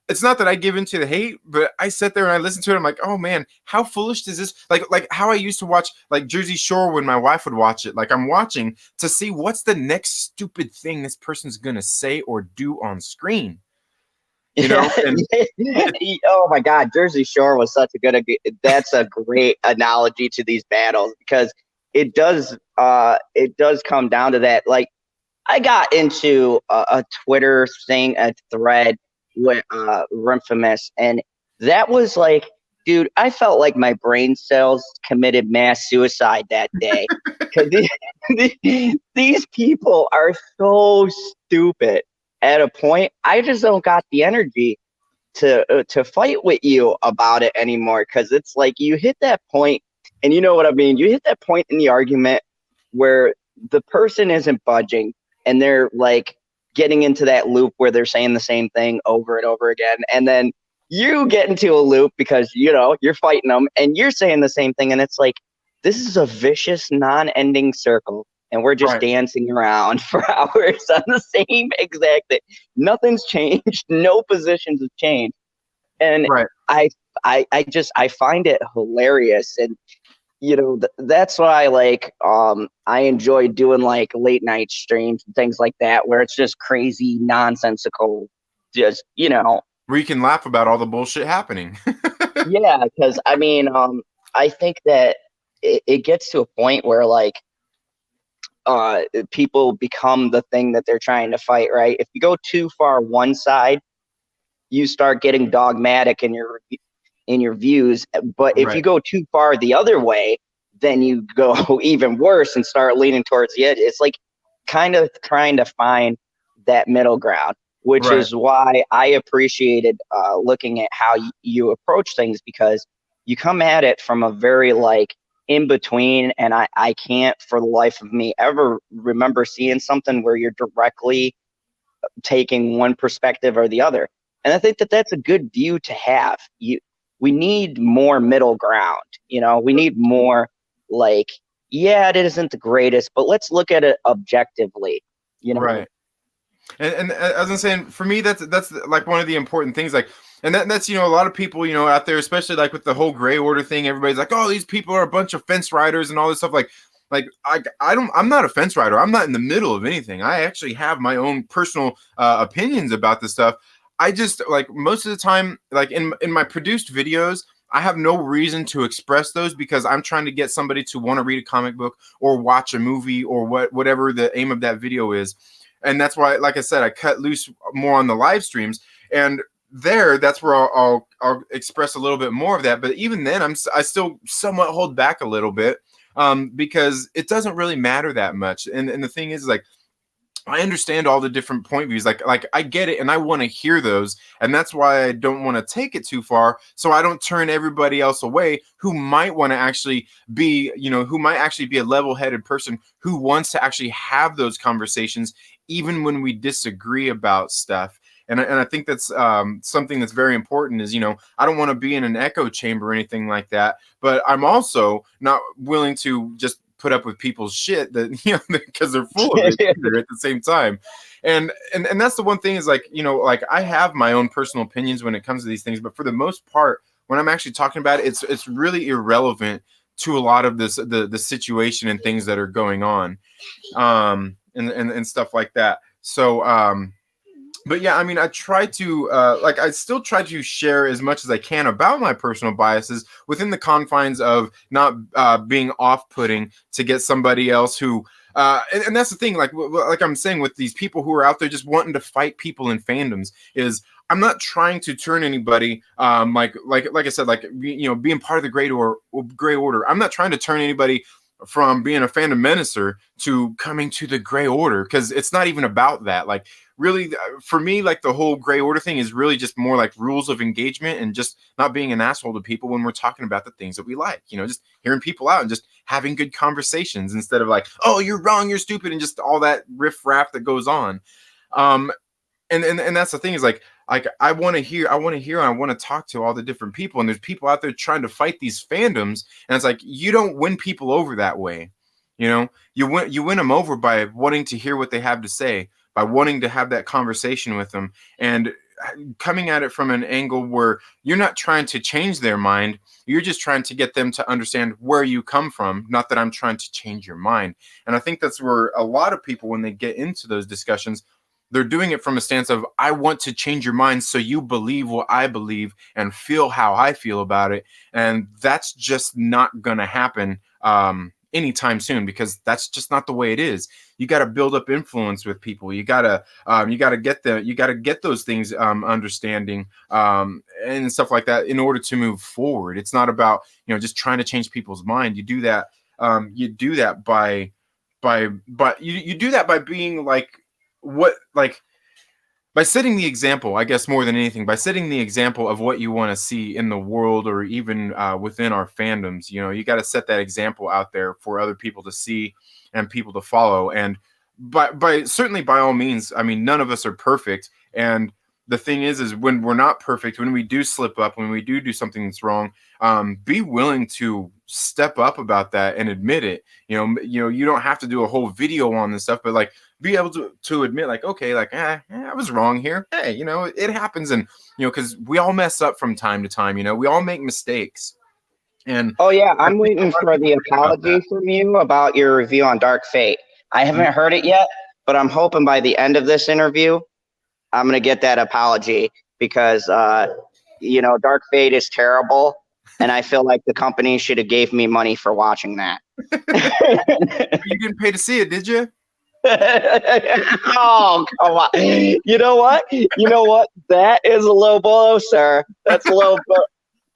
it's not that I give into the hate, but I sit there and I listen to it. I'm like, oh man, how foolish is this? Like how I used to watch like Jersey Shore when my wife would watch it. Like I'm watching to see what's the next stupid thing this person's gonna say or do on screen. And oh my God, Jersey Shore was such a good. That's a great analogy to these battles because it does come down to that. Like I got into a Twitter thing, a thread with Rimfamous, and that was like, dude, I felt like my brain cells committed mass suicide that day because these people are so stupid. At a point, I just don't got the energy to fight with you about it anymore because it's like you hit that point, and you know what I mean. You hit that point in the argument where the person isn't budging, and they're like getting into that loop where they're saying the same thing over and over again, and then you get into a loop because you're fighting them and you're saying the same thing, and it's like this is a vicious, non-ending circle. And we're just Right. dancing around for hours on the same exact thing. Nothing's changed. No positions have changed. And Right. I find it hilarious. And, that's why, like, I enjoy doing, like, late night streams and things like that, where it's just crazy, nonsensical, just, Where you can laugh about all the bullshit happening. yeah, because, I mean, I think that it gets to a point where, like, people become the thing that they're trying to fight, right? If you go too far one side, you start getting dogmatic in your views. But if Right. you go too far the other way, then you go even worse and start leaning towards the edge. It's like kind of trying to find that middle ground, which Right. is why I appreciated looking at how you approach things, because you come at it from a very like in between, and I can't for the life of me ever remember seeing something where you're directly taking one perspective or the other. And I think that that's a good view to have. We need more middle ground. We need more like, yeah, it isn't the greatest, but let's look at it objectively. Right. And as I'm saying, for me, that's like one of the important things. Like, and that's a lot of people out there, especially like with the whole gray order thing. Everybody's like, oh, these people are a bunch of fence riders and all this stuff. Like I'm not a fence rider. I'm not in the middle of anything. I actually have my own personal opinions about this stuff. I just like most of the time, like in my produced videos, I have no reason to express those because I'm trying to get somebody to want to read a comic book or watch a movie or whatever the aim of that video is. And that's why, like I said, I cut loose more on the live streams, and that's where I'll express a little bit more of that. But even then, I still somewhat hold back a little bit because it doesn't really matter that much. And the thing is, like, I understand all the different point views. Like I get it, and I want to hear those, and that's why I don't want to take it too far, so I don't turn everybody else away who might want to actually be, who might actually be a level-headed person who wants to actually have those conversations, even when we disagree about stuff. And I think that's something that's very important. Is I don't want to be in an echo chamber or anything like that, but I'm also not willing to just put up with people's shit that because they're full of it either at the same time. And that's the one thing is like like I have my own personal opinions when it comes to these things, but for the most part when I'm actually talking about it, it's really irrelevant to a lot of the situation and things that are going on and stuff like that. So but yeah, I mean, I try to I still try to share as much as I can about my personal biases within the confines of not being off-putting to get somebody else who and that's the thing, like I'm saying with these people who are out there just wanting to fight people in fandoms, is I'm not trying to turn anybody like I said, like being part of the gray order. I'm not trying to turn anybody from being a fandom menacer to coming to the gray order, because it's not even about that. Like really, for me, like the whole gray order thing is really just more like rules of engagement and just not being an asshole to people when we're talking about the things that we like, just hearing people out and just having good conversations instead of like, oh, you're wrong, you're stupid, and just all that riff raff that goes on. And that's the thing is like I want to hear, and I want to talk to all the different people, and there's people out there trying to fight these fandoms, and it's like you don't win people over that way. You win them over by wanting to hear what they have to say, by wanting to have that conversation with them, and coming at it from an angle where you're not trying to change their mind, you're just trying to get them to understand where you come from, not that I'm trying to change your mind. And I think that's where a lot of people, when they get into those discussions, they're doing it from a stance of, I want to change your mind so you believe what I believe and feel how I feel about it. And that's just not going to happen anytime soon, because that's just not the way it is. You got to build up influence with people. You got to get those things, understanding, and stuff like that in order to move forward. It's not about, just trying to change people's mind. You do that. You do that you do that by being like, what, like, by setting the example, I guess, more than anything, by setting the example of what you want to see in the world, or even within our fandoms. You got to set that example out there for other people to see and people to follow. And certainly, by all means, I mean, none of us are perfect. And the thing is when we're not perfect, when we do slip up, when we do something that's wrong, be willing to step up about that and admit it. You don't have to do a whole video on this stuff, but like, be able to admit, like, okay, like, I was wrong here. Hey, it happens. And, because we all mess up from time to time, we all make mistakes. And oh yeah, I I'm think a waiting lot of for people the forget about apology that. from you about your review on Dark Fate. I haven't heard it yet, but I'm hoping by the end of this interview, I'm gonna get that apology, because Dark Fate is terrible, and I feel like the company should have gave me money for watching that. You didn't pay to see it, did you? Oh, come on. You know what? That is a low blow, sir. That's a low blow.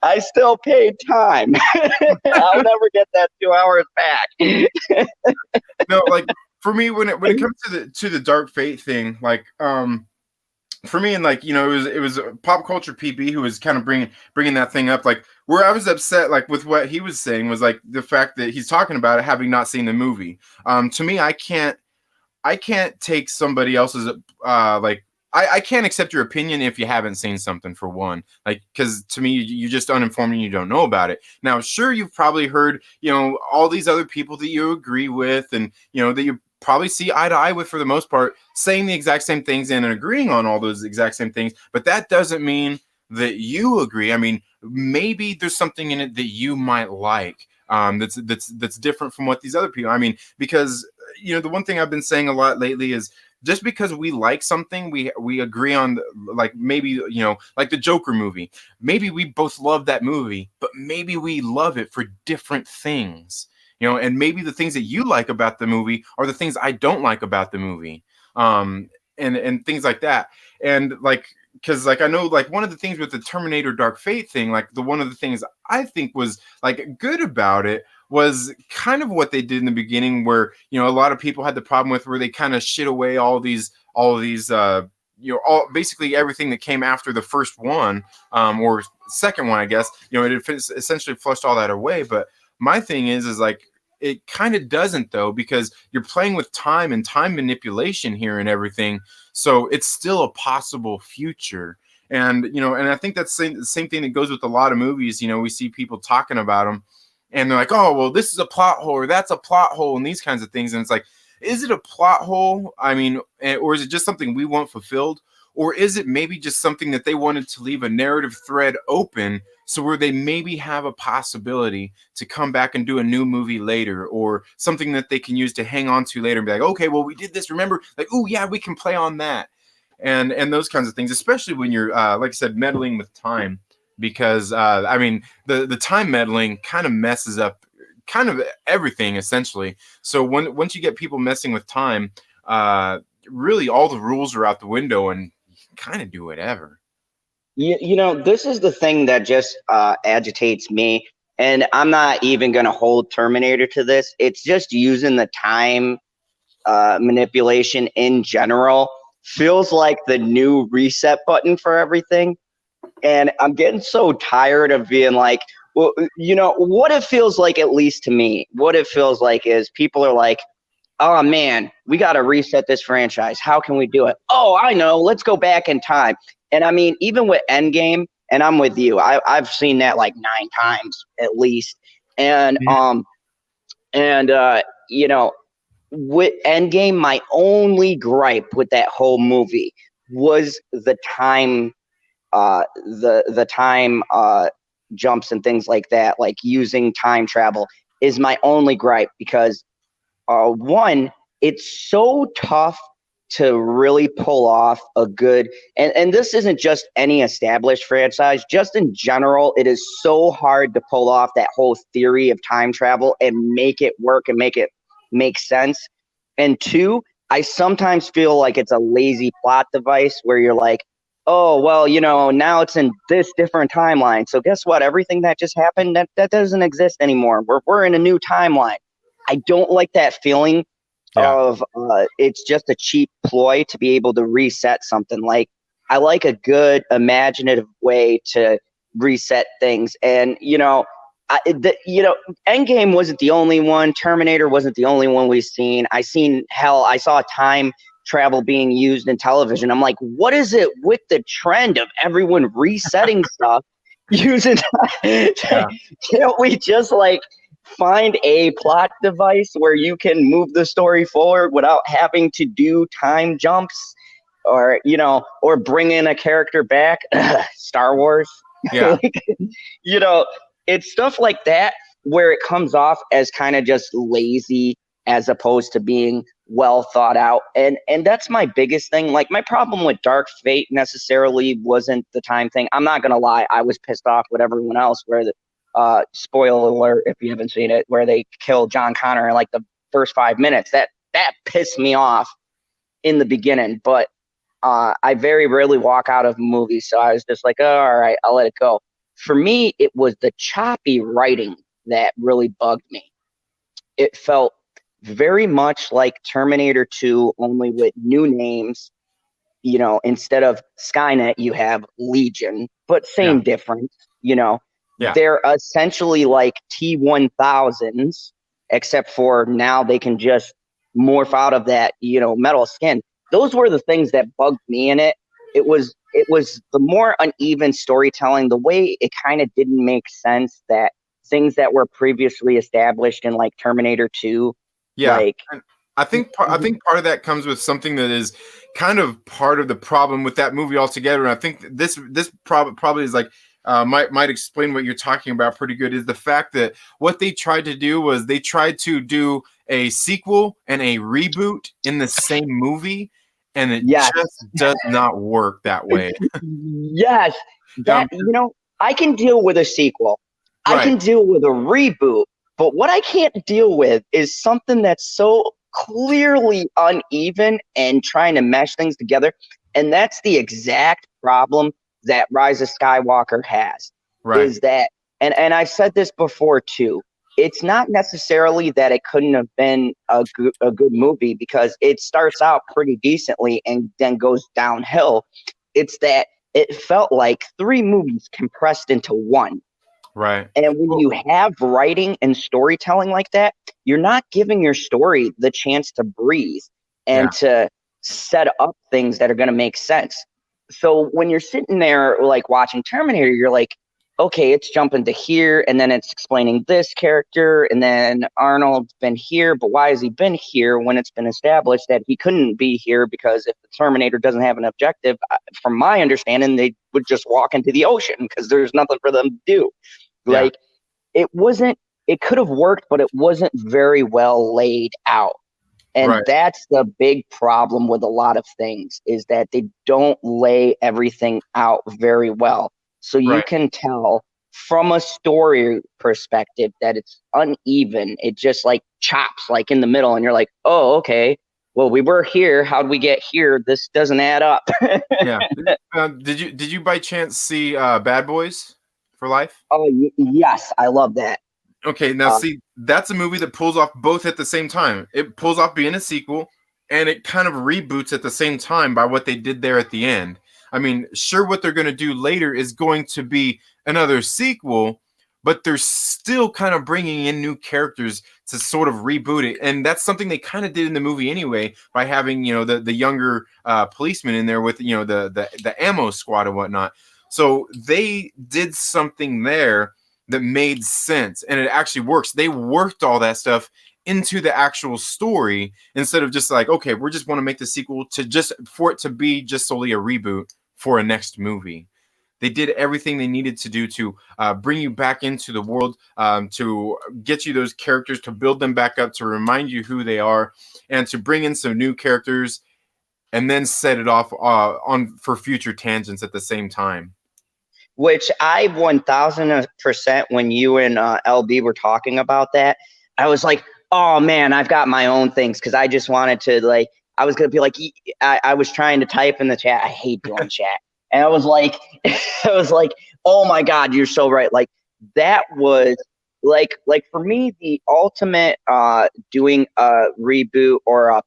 I still paid time. I'll never get that 2 hours back. No, like, for me, when it comes to the Dark Fate thing, like, for me, and like, it was Pop Culture PB who was kind of bringing that thing up. Like, where I was upset, like, with what he was saying, was like the fact that he's talking about it having not seen the movie. To me, I can't take somebody else's like, I can't accept your opinion if you haven't seen something, for one. Like, because to me, you're just uninformed and you don't know about it. Now, sure, you've probably heard, all these other people that you agree with, and that you probably see eye to eye with, for the most part, saying the exact same things and agreeing on all those exact same things. But that doesn't mean that you agree. I mean, maybe there's something in it that you might like, that's different from what these other people. I mean, because the one thing I've been saying a lot lately is, just because we like something, we agree on, like, maybe, like the Joker movie. Maybe we both love that movie, but maybe we love it for different things. And maybe the things that you like about the movie are the things I don't like about the movie. And things like that. And like, because like, I know, like, one of the things with the Terminator Dark Fate thing, like, one of the things I think was like good about it was kind of what they did in the beginning, where a lot of people had the problem with, where they kind of shit away all of these all basically everything that came after the first one, or second one, I guess. It essentially flushed all that away. But my thing is like, it kind of doesn't, though, because you're playing with time and time manipulation here and everything. So it's still a possible future. And and I think that's the same thing that goes with a lot of movies. We see people talking about them, and they're like, oh, well, this is a plot hole, or that's a plot hole, and these kinds of things. And it's like, is it a plot hole? I mean, or is it just something we want fulfilled? Or is it maybe just something that they wanted to leave a narrative thread open, so where they maybe have a possibility to come back and do a new movie later, or something that they can use to hang on to later and be like, okay, well, we did this, remember? Like, oh, yeah, we can play on that. And those kinds of things, especially when you're, like I said, meddling with time. Because I mean, the time meddling kind of messes up kind of everything, essentially. So once you get people messing with time, really all the rules are out the window, and you can kind of do whatever. This is the thing that just agitates me, and I'm not even going to hold Terminator to this. It's just using the time manipulation in general feels like the new reset button for everything. And I'm getting so tired of being like, well, what it feels like, at least to me, what it feels like is people are like, oh man, we got to reset this franchise. How can we do it? Oh, I know. Let's go back in time. And I mean, even with Endgame, and I'm with you, I've seen that like 9 times at least. And, with Endgame, my only gripe with that whole movie was the time the time jumps and things like that, like using time travel, is my only gripe, because one, it's so tough to really pull off a good, and this isn't just any established franchise, just in general, it is so hard to pull off that whole theory of time travel and make it work and make it make sense. And two, I sometimes feel like it's a lazy plot device where you're like, oh, well, now it's in this different timeline. So guess what? Everything that just happened, that doesn't exist anymore. We're in a new timeline. I don't like that feeling of it's just a cheap ploy to be able to reset something. Like, I like a good imaginative way to reset things. And Endgame wasn't the only one. Terminator wasn't the only one we've seen. I saw time travel being used in television. I'm like, what is it with the trend of everyone resetting stuff using can't we just like find a plot device where you can move the story forward without having to do time jumps or bring in a character back? Star Wars. Yeah. you know, it's stuff like that where it comes off as kind of just lazy as opposed to being well thought out. And that's my biggest thing. Like, my problem with Dark Fate necessarily wasn't the time thing. I'm not going to lie. I was pissed off with everyone else where spoiler alert if you haven't seen it, where they kill John Connor in like the first 5 minutes. That pissed me off in the beginning, but I very rarely walk out of movies, so I was just like, oh, all right, I'll let it go. For me, it was the choppy writing that really bugged me. It felt very much like Terminator 2, only with new names. Instead of Skynet, you have Legion, but same difference. They're essentially like T-1000s, except for now they can just morph out of that, metal skin. Those were the things that bugged me in it. It was the more uneven storytelling, the way it kind of didn't make sense, that things that were previously established in like Terminator 2. Like, and I think part of that comes with something that is kind of part of the problem with that movie altogether. And I think this probably is like might explain what you're talking about pretty good, is the fact that what they tried to do was they tried to do a sequel and a reboot in the same movie, and it just does not work that way. Yes, I can deal with a sequel. I can deal with a reboot, but what I can't deal with is something that's so clearly uneven and trying to mesh things together. And that's the exact problem that Rise of Skywalker has. Is that, and I've said this before too, it's not necessarily that it couldn't have been a good movie, because it starts out pretty decently and then goes downhill. It's that it felt like 3 movies compressed into one. Right. And when you have writing and storytelling like that, you're not giving your story the chance to breathe and to set up things that are going to make sense. So when you're sitting there like watching Terminator, you're like, okay, it's jumping to here, and then it's explaining this character, and then Arnold's been here, but why has he been here when it's been established that he couldn't be here? Because if the Terminator doesn't have an objective, from my understanding, they would just walk into the ocean because there's nothing for them to do. Like, it could have worked, but it wasn't very well laid out. And that's the big problem with a lot of things, is that they don't lay everything out very well. So you can tell from a story perspective that it's uneven. It just like chops like in the middle, and you're like, oh, okay, well, we were here. How'd we get here? This doesn't add up. Did you by chance see Bad Boys for Life? Oh, yes, I love that. Okay, now see, that's a movie that pulls off both at the same time. It pulls off being a sequel, and it kind of reboots at the same time by what they did there at the end. I mean, sure, what they're going to do later is going to be another sequel, but they're still kind of bringing in new characters to sort of reboot it. And that's something they kind of did in the movie anyway, by having, the younger policeman in there with, the ammo squad and whatnot. So they did something there that made sense, and it actually works. They worked all that stuff into the actual story instead of just like, okay, we just want to make the sequel for it to be just solely a reboot for a next movie. They did everything they needed to do to bring you back into the world, to get you those characters, to build them back up, to remind you who they are, and to bring in some new characters. and then set it off on for future tangents at the same time. Which I 1000%, when you and LB were talking about that, I was like, oh man, I've got my own things, because I just wanted to, like, I was gonna be like, I was trying to type in the chat. I hate doing chat, and I was like, I was like, oh my god, you're so right. Like, that was like for me, the ultimate doing a reboot or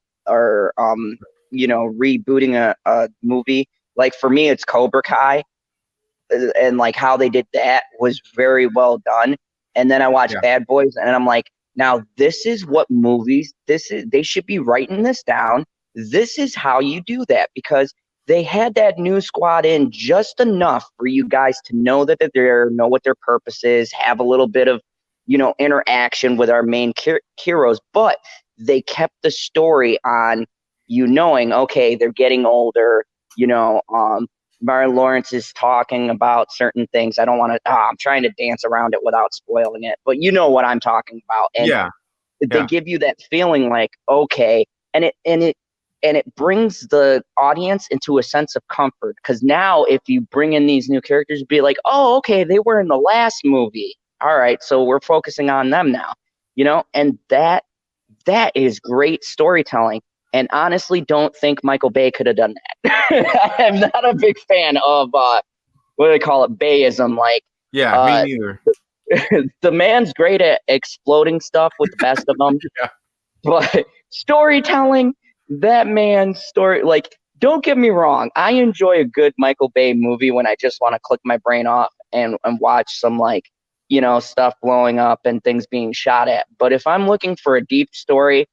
rebooting a movie. Like, for me, it's Cobra Kai, and like how they did that was very well done. And then I watched Yeah. Bad Boys, and I'm like, now this is what movies, they should be writing this down. This is how you do that, because they had that new squad in just enough for you guys to know that they're there, know what their purpose is, have a little bit of, interaction with our main heroes, but they kept the story on you knowing, okay, they're getting older, Martin Lawrence is talking about certain things. I don't want to. I'm trying to dance around it without spoiling it, but you know what I'm talking about. And Yeah. they give you that feeling like, okay, and it brings the audience into a sense of comfort, because now if you bring in these new characters, be like, oh, okay, they were in the last movie. All right, so we're focusing on them now, and that is great storytelling. And honestly, don't think Michael Bay could have done that. I'm not a big fan of what do they call it, Bayism. Like, Yeah, me neither. the man's great at exploding stuff with the best of them, Yeah. but storytelling, that man's story. Like, don't get me wrong, I enjoy a good Michael Bay movie when I just want to click my brain off and watch some, like, stuff blowing up and things being shot at. But if I'm looking for a deep story,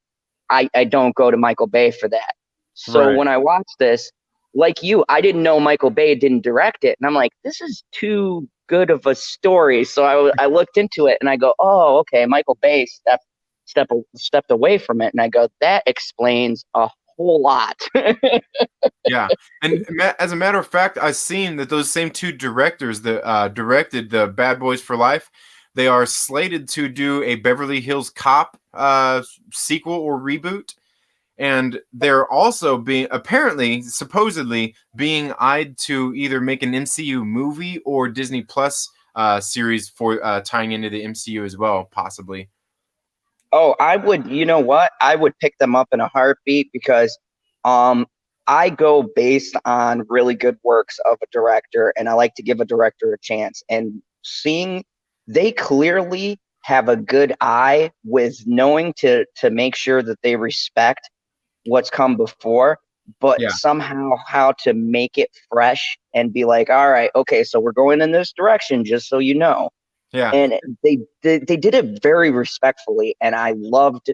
I don't go to Michael Bay for that. So Right. when I watched this, like you, I didn't know Michael Bay didn't direct it. And I'm like, this is too good of a story. So I looked into it, and I go, oh, okay, Michael Bay stepped away from it. And I go, that explains a whole lot. Yeah, and as a matter of fact, I've seen that those same two directors that directed the Bad Boys for Life, they are slated to do a Beverly Hills Cop sequel or reboot, and they're also being apparently, supposedly, being eyed to either make an MCU movie or Disney Plus series for tying into the MCU as well, possibly. Oh, I would, you know what? I would pick them up in a heartbeat, because um I go based on really good works of a director, and I like to give a director a chance. And seeing they clearly have a good eye with knowing to make sure that they respect what's come before, but Yeah, somehow how to make it fresh and be like, all right, okay, so we're going in this direction, just so you know. yeah, And they did it very respectfully, and I loved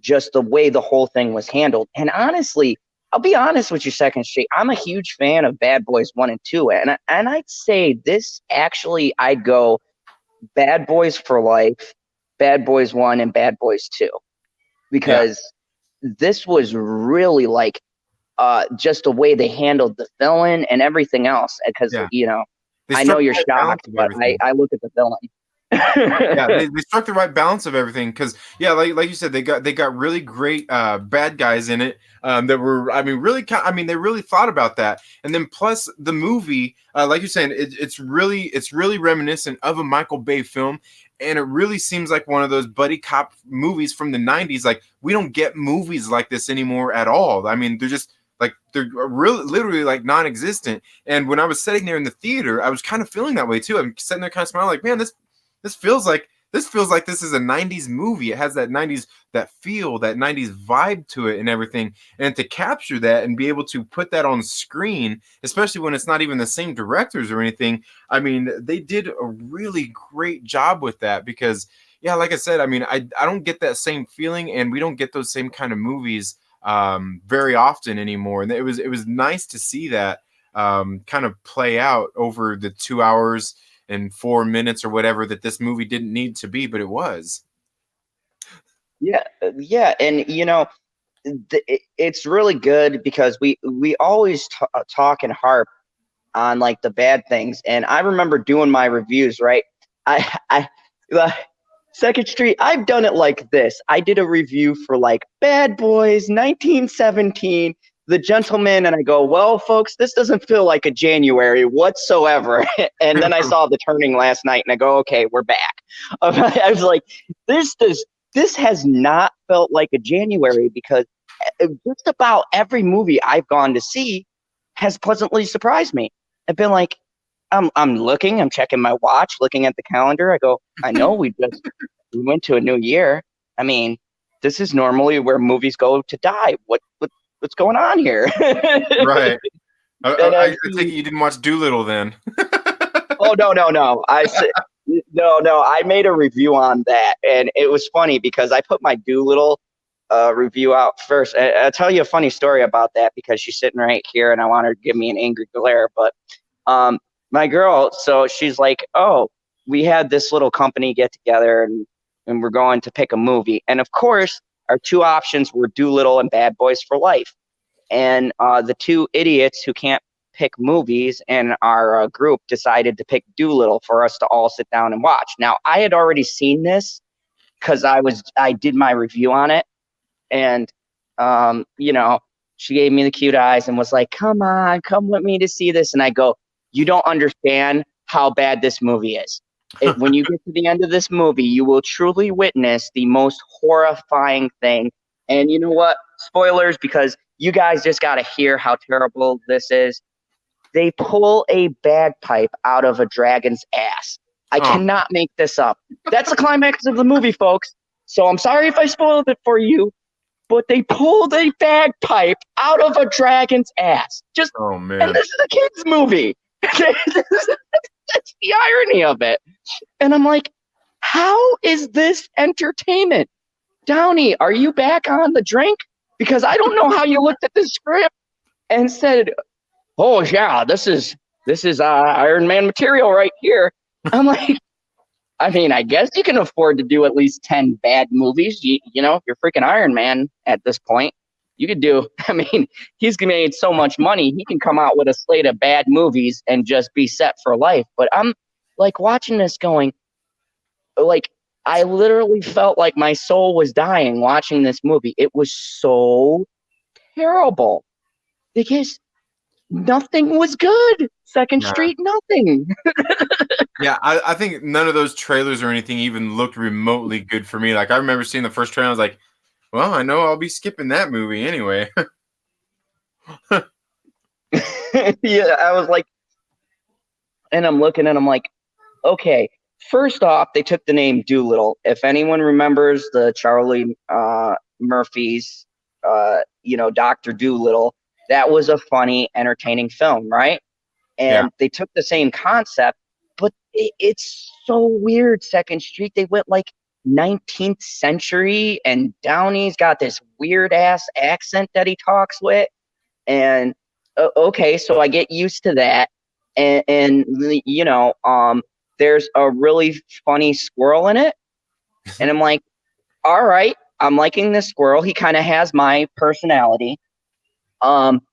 just the way the whole thing was handled. And honestly, I'll be honest with you, Second Street, I'm a huge fan of Bad Boys 1 and 2, and I'd say this, actually, I'd go Bad Boys for Life, Bad Boys 1, and Bad Boys 2, yeah, because this was really like just the way they handled the villain and everything else. Because yeah. They I struck know the you're right balance shocked, of but everything. I look at the villain. Yeah, they struck the right balance of everything because yeah, like you said, they got really great bad guys in it that were they really thought about that, and then plus the movie, like you're saying, it's really reminiscent of a Michael Bay film, and it really seems like one of those buddy cop movies from the '90s. Like we don't get movies like this anymore at all. I mean, they're really literally like non-existent. And when I was sitting there in the theater, I was kind of feeling that way too. I'm sitting there kind of smiling, like, man, this feels like this is a 90s movie. It has that 90s that feel, that 90s vibe to it and everything. And to capture that and be able to put that on screen, especially when it's not even the same directors or anything, I mean, they did a really great job with that because yeah, like I said, I mean, I don't get that same feeling and we don't get those same kind of movies very often anymore. And it was nice to see that kind of play out over the 2 hours and 4 minutes or whatever that this movie didn't need to be, but it was. Yeah, yeah, and it's really good because we always talk and harp on like the bad things. And I remember doing my reviews, right? I uh, Second Street, I've done it like this. I did a review for like Bad Boys 1917, the gentleman, and I go, well, folks, this doesn't feel like a January whatsoever. And then I saw The Turning last night, and I go, okay, we're back. I was like, this has not felt like a January, because just about every movie I've gone to see has pleasantly surprised me. I've been like, I'm looking, I'm checking my watch, looking at the calendar. I go, I know we went to a new year. I mean, this is normally where movies go to die. What's going on here? Right. And I think you didn't watch Doolittle then. Oh, no. I made a review on that, and it was funny because I put my Doolittle review out first. I'll tell you a funny story about that, because she's sitting right here, and I want her to give me an angry glare. But my girl, so she's like, oh, we had this little company get together, and we're going to pick a movie. And of course, our two options were Doolittle and Bad Boys for Life. And the two idiots who can't pick movies in our group decided to pick Doolittle for us to all sit down and watch. Now, I had already seen this because I did my review on it. And, she gave me the cute eyes and was like, come on, come with me to see this. And I go, you don't understand how bad this movie is. When you get to the end of this movie, you will truly witness the most horrifying thing. And you know what? Spoilers, because you guys just got to hear how terrible this is. They pull a bagpipe out of a dragon's ass. I cannot make this up. That's the climax of the movie, folks. So I'm sorry if I spoiled it for you, but they pulled a bagpipe out of a dragon's ass. Oh, man. And this is a kid's movie. That's the irony of it. And I'm like, how is this entertainment? Downey, are you back on the drink? Because I don't know how you looked at the script and said, oh yeah, this is Iron Man material right here. I'm like, I mean, I guess you can afford to do at least 10 bad movies. You know, you're freaking Iron Man at this point. You could do, I mean, he's made so much money, he can come out with a slate of bad movies and just be set for life. But I'm like watching this going, like, I literally felt like my soul was dying watching this movie. It was so terrible because nothing was good. Second Street, nothing. Yeah, I think none of those trailers or anything even looked remotely good for me. Like, I remember seeing the first trailer, I was like, well, I know I'll be skipping that movie anyway. Yeah, I was like, and I'm looking and I'm like, okay, first off, they took the name Doolittle. If anyone remembers the Charlie Murphy's, Dr. Doolittle, that was a funny, entertaining film, right? And they took the same concept, but it's so weird, Second Street. They went like 19th century, and Downey's got this weird-ass accent that he talks with. And, okay, so I get used to that. And there's a really funny squirrel in it. And I'm like, all right, I'm liking this squirrel. He kind of has my personality. So,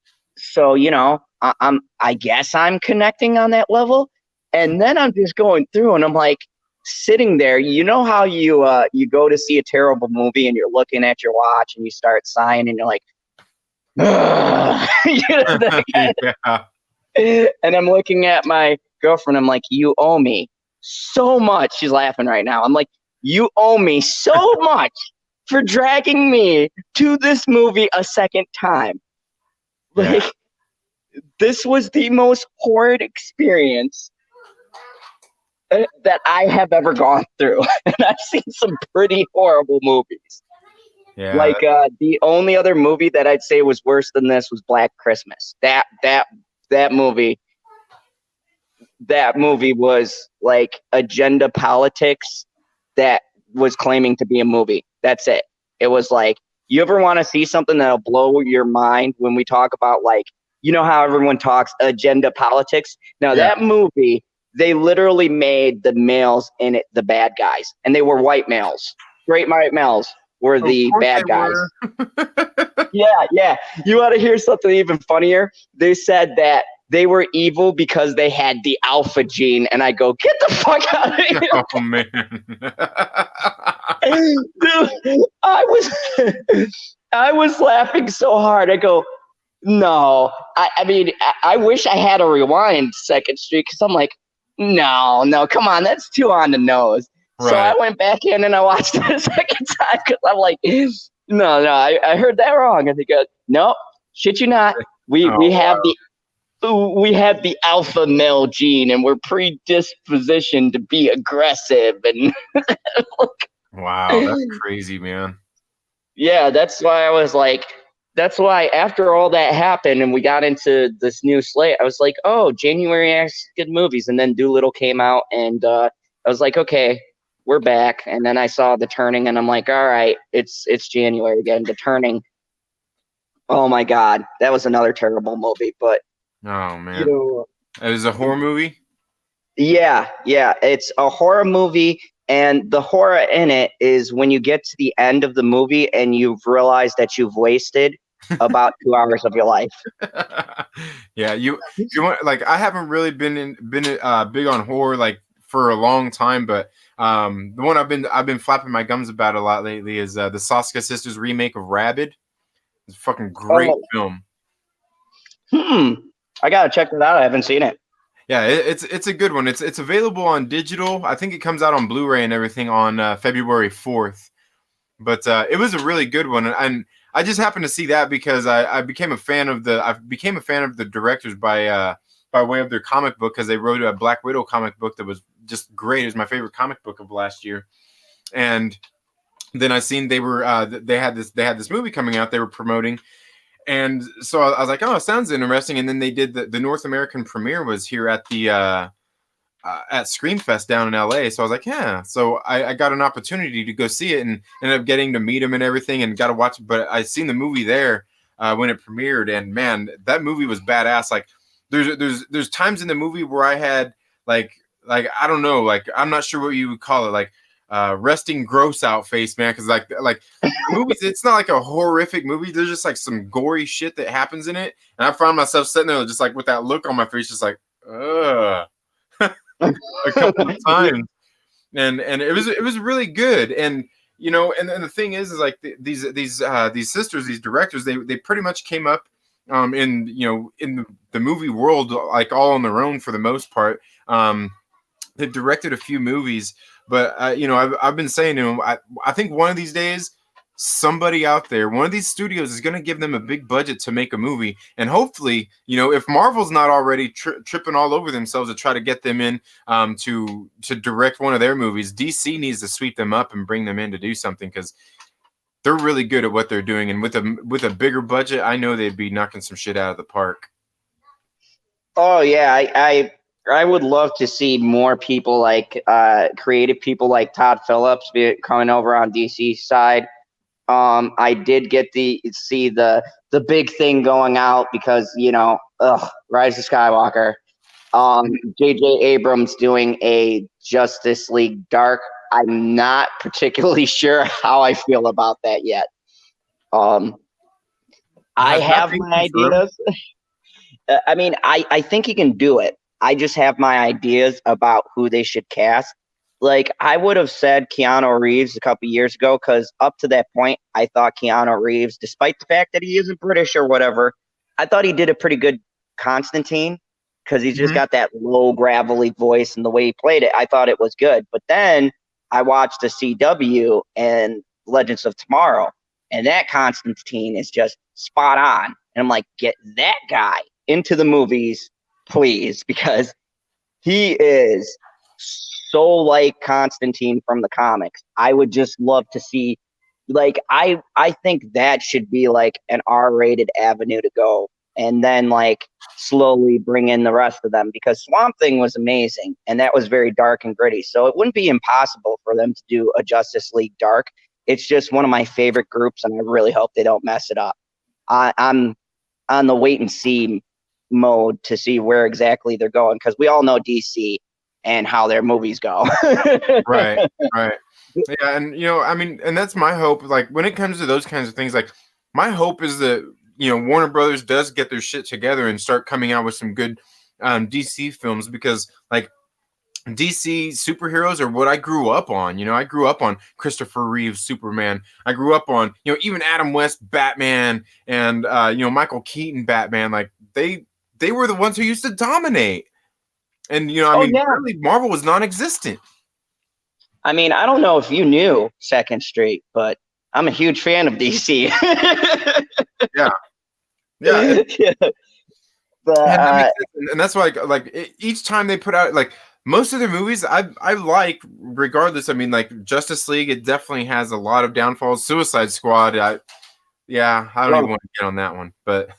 I guess I'm connecting on that level. And then I'm just going through and I'm like sitting there. You know how you go to see a terrible movie and you're looking at your watch and you start sighing and you're like, And I'm looking at my girlfriend. I'm like, you owe me so much. She's laughing right now. I'm like, you owe me so much for dragging me to this movie a second time. Like, this was the most horrid experience that I have ever gone through. And I've seen some pretty horrible movies. Yeah. Like, the only other movie that I'd say was worse than this was Black Christmas. That movie was like agenda politics that was claiming to be a movie. That's it. It was like, you ever want to see something that'll blow your mind when we talk about, like, you know how everyone talks agenda politics? Now, that movie, they literally made the males in it the bad guys, and they were white males. Straight white males were the bad guys. Yeah. You want to hear something even funnier? They said that they were evil because they had the alpha gene, and I go, get the fuck out of here. Oh, man. Dude, I was laughing so hard. I go, No, I mean, I wish I had a rewind Second Street because I'm like, no, come on, that's too on the nose. So I Right. went back in and I watched it a second time because I'm like, no, I heard that wrong. And they go, nope, shit you not. We Oh we have wow. the we have the alpha male gene and we're predispositioned to be aggressive and Wow, that's crazy, man. yeah, that's why I was like, that's why after all that happened and we got into this new slate, I was like, oh, January has good movies. And then Doolittle came out and I was like, okay, we're back. And then I saw The Turning and I'm like, all right, it's January again. The Turning. Oh my God, that was another terrible movie. But, Oh you man. know, It was a horror movie? yeah, it's a horror movie. And the horror in it is when you get to the end of the movie and you've realized that you've wasted about 2 hours of your life. Yeah, you want like I haven't really been big on horror like for a long time, but the one I've been flapping my gums about a lot lately is the Saska Sisters remake of Rabid. It's a fucking great Oh, film. hmm. I gotta check that out. I haven't seen it. Yeah, it's a good one. It's available on digital. I think it comes out on Blu-ray and everything on February 4th. But it was a really good one, and I just happened to see that because I became a fan of the directors by way of their comic book because they wrote a Black Widow comic book that was just great. It was my favorite comic book of last year, and then I seen they had this movie coming out they were promoting, and so I was like, oh, it sounds interesting. And then they did the North American premiere was here at Screamfest down in LA. So I was like, yeah. So I got an opportunity to go see it and ended up getting to meet him and everything and got to watch it. But I seen the movie there when it premiered, and man, that movie was badass. Like there's times in the movie where I had like I don't know, like I'm not sure what you would call it, like resting gross out face, man. Because like the movies, it's not like a horrific movie. There's just like some gory shit that happens in it, and I found myself sitting there just like with that look on my face, just like, ugh. A couple of times, and it was really good. And and the thing is like these sisters, these directors, they pretty much came up in in the movie world like all on their own for the most part. They've directed a few movies, but I've been saying to them, I think one of these days somebody out there, one of these studios is going to give them a big budget to make a movie, and hopefully, if Marvel's not already tripping all over themselves to try to get them in to direct one of their movies, DC needs to sweep them up and bring them in to do something because they're really good at what they're doing, and with a bigger budget, I know they'd be knocking some shit out of the park. Oh yeah, I would love to see more people like creative people like Todd Phillips coming over on DC side. I did get the see the big thing going out because Rise of Skywalker. J.J. Abrams doing a Justice League Dark. I'm not particularly sure how I feel about that yet. I Has that have been my confirmed? ideas. I mean, I think he can do it. I just have my ideas about who they should cast. Like, I would have said Keanu Reeves a couple years ago because up to that point, I thought Keanu Reeves, despite the fact that he isn't British or whatever, I thought he did a pretty good Constantine because he's just Mhm. got that low, gravelly voice and the way he played it. I thought it was good. But then I watched the CW and Legends of Tomorrow, and that Constantine is just spot on. And I'm like, get that guy into the movies, please, because he is so like Constantine from the comics. I would just love to see I think that should be like an R-rated avenue to go and then like slowly bring in the rest of them because Swamp Thing was amazing and that was very dark and gritty. So it wouldn't be impossible for them to do a Justice League Dark. It's just one of my favorite groups and I really hope they don't mess it up. I'm on the wait and see mode to see where exactly they're going because we all know DC and how their movies go. Right, right. Yeah, and I mean, and that's my hope. Like when it comes to those kinds of things, like my hope is that Warner Brothers does get their shit together and start coming out with some good DC films because like DC superheroes are what I grew up on. You know, I grew up on Christopher Reeve's Superman. I grew up on, you know, even Adam West Batman and you know, Michael Keaton Batman. Like they were the ones who used to dominate. And you know, I Oh mean, yeah. really, Marvel was non-existent. I mean, I don't know if you knew Second Street, but I'm a huge fan of DC. Yeah, yeah, Yeah. But and that makes sense. And that's why, each time they put out like most of their movies, I like regardless. I mean, like Justice League, it definitely has a lot of downfalls. Suicide Squad, yeah, I don't even well, want to get on that one, but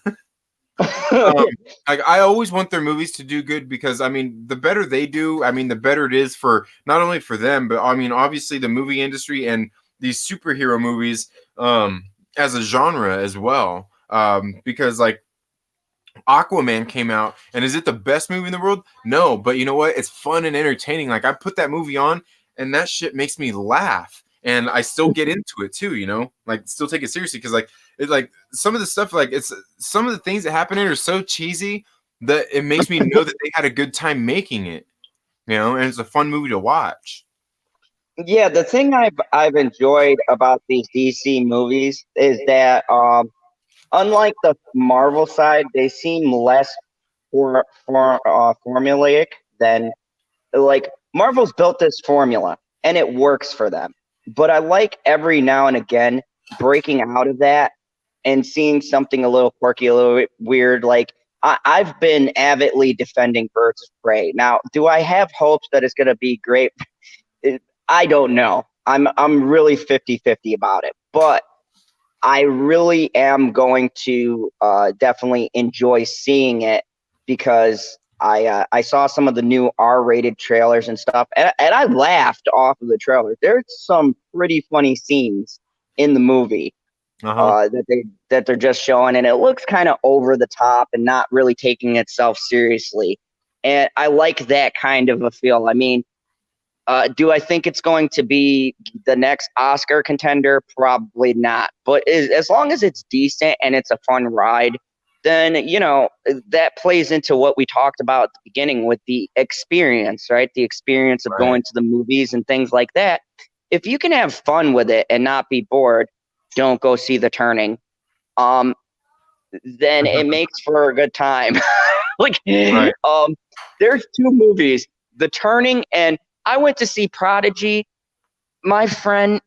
um, like I always want their movies to do good because I mean, the better they do, I mean, the better it is for not only for them, but I mean, obviously the movie industry and these superhero movies as a genre as well. Because like Aquaman came out, and is it the best movie in the world? No, but you know what? It's fun and entertaining. Like I put that movie on, and that shit makes me laugh, and I still get into it too. You know, like still take it seriously because like it's like some of the stuff, like it's some of the things that happen in it are so cheesy that it makes me know that they had a good time making it. You know, and it's a fun movie to watch. yeah, the thing I've enjoyed about these DC movies is that unlike the Marvel side, they seem less formulaic than like Marvel's built this formula and it works for them. But I like every now and again breaking out of that and seeing something a little quirky, a little bit weird. Like I've been avidly defending Birds of Prey. Now, do I have hopes that it's going to be great? I don't know. I'm really 50-50 about it. But I really am going to definitely enjoy seeing it because I saw some of the new R-rated trailers and stuff, and I laughed off of the trailer. There's some pretty funny scenes in the movie Uh-huh. that they're just showing, and it looks kind of over the top and not really taking itself seriously. And I like that kind of a feel. I mean, do I think it's going to be the next Oscar contender? Probably not. But as long as it's decent and it's a fun ride, then, you know, that plays into what we talked about at the beginning with the experience, right? The experience of Right. going to the movies and things like that. If you can have fun with it and not be bored, don't go see The Turning. Um, then it makes for a good time. Like, Right. there's two movies, The Turning and I went to see Prodigy. My friend,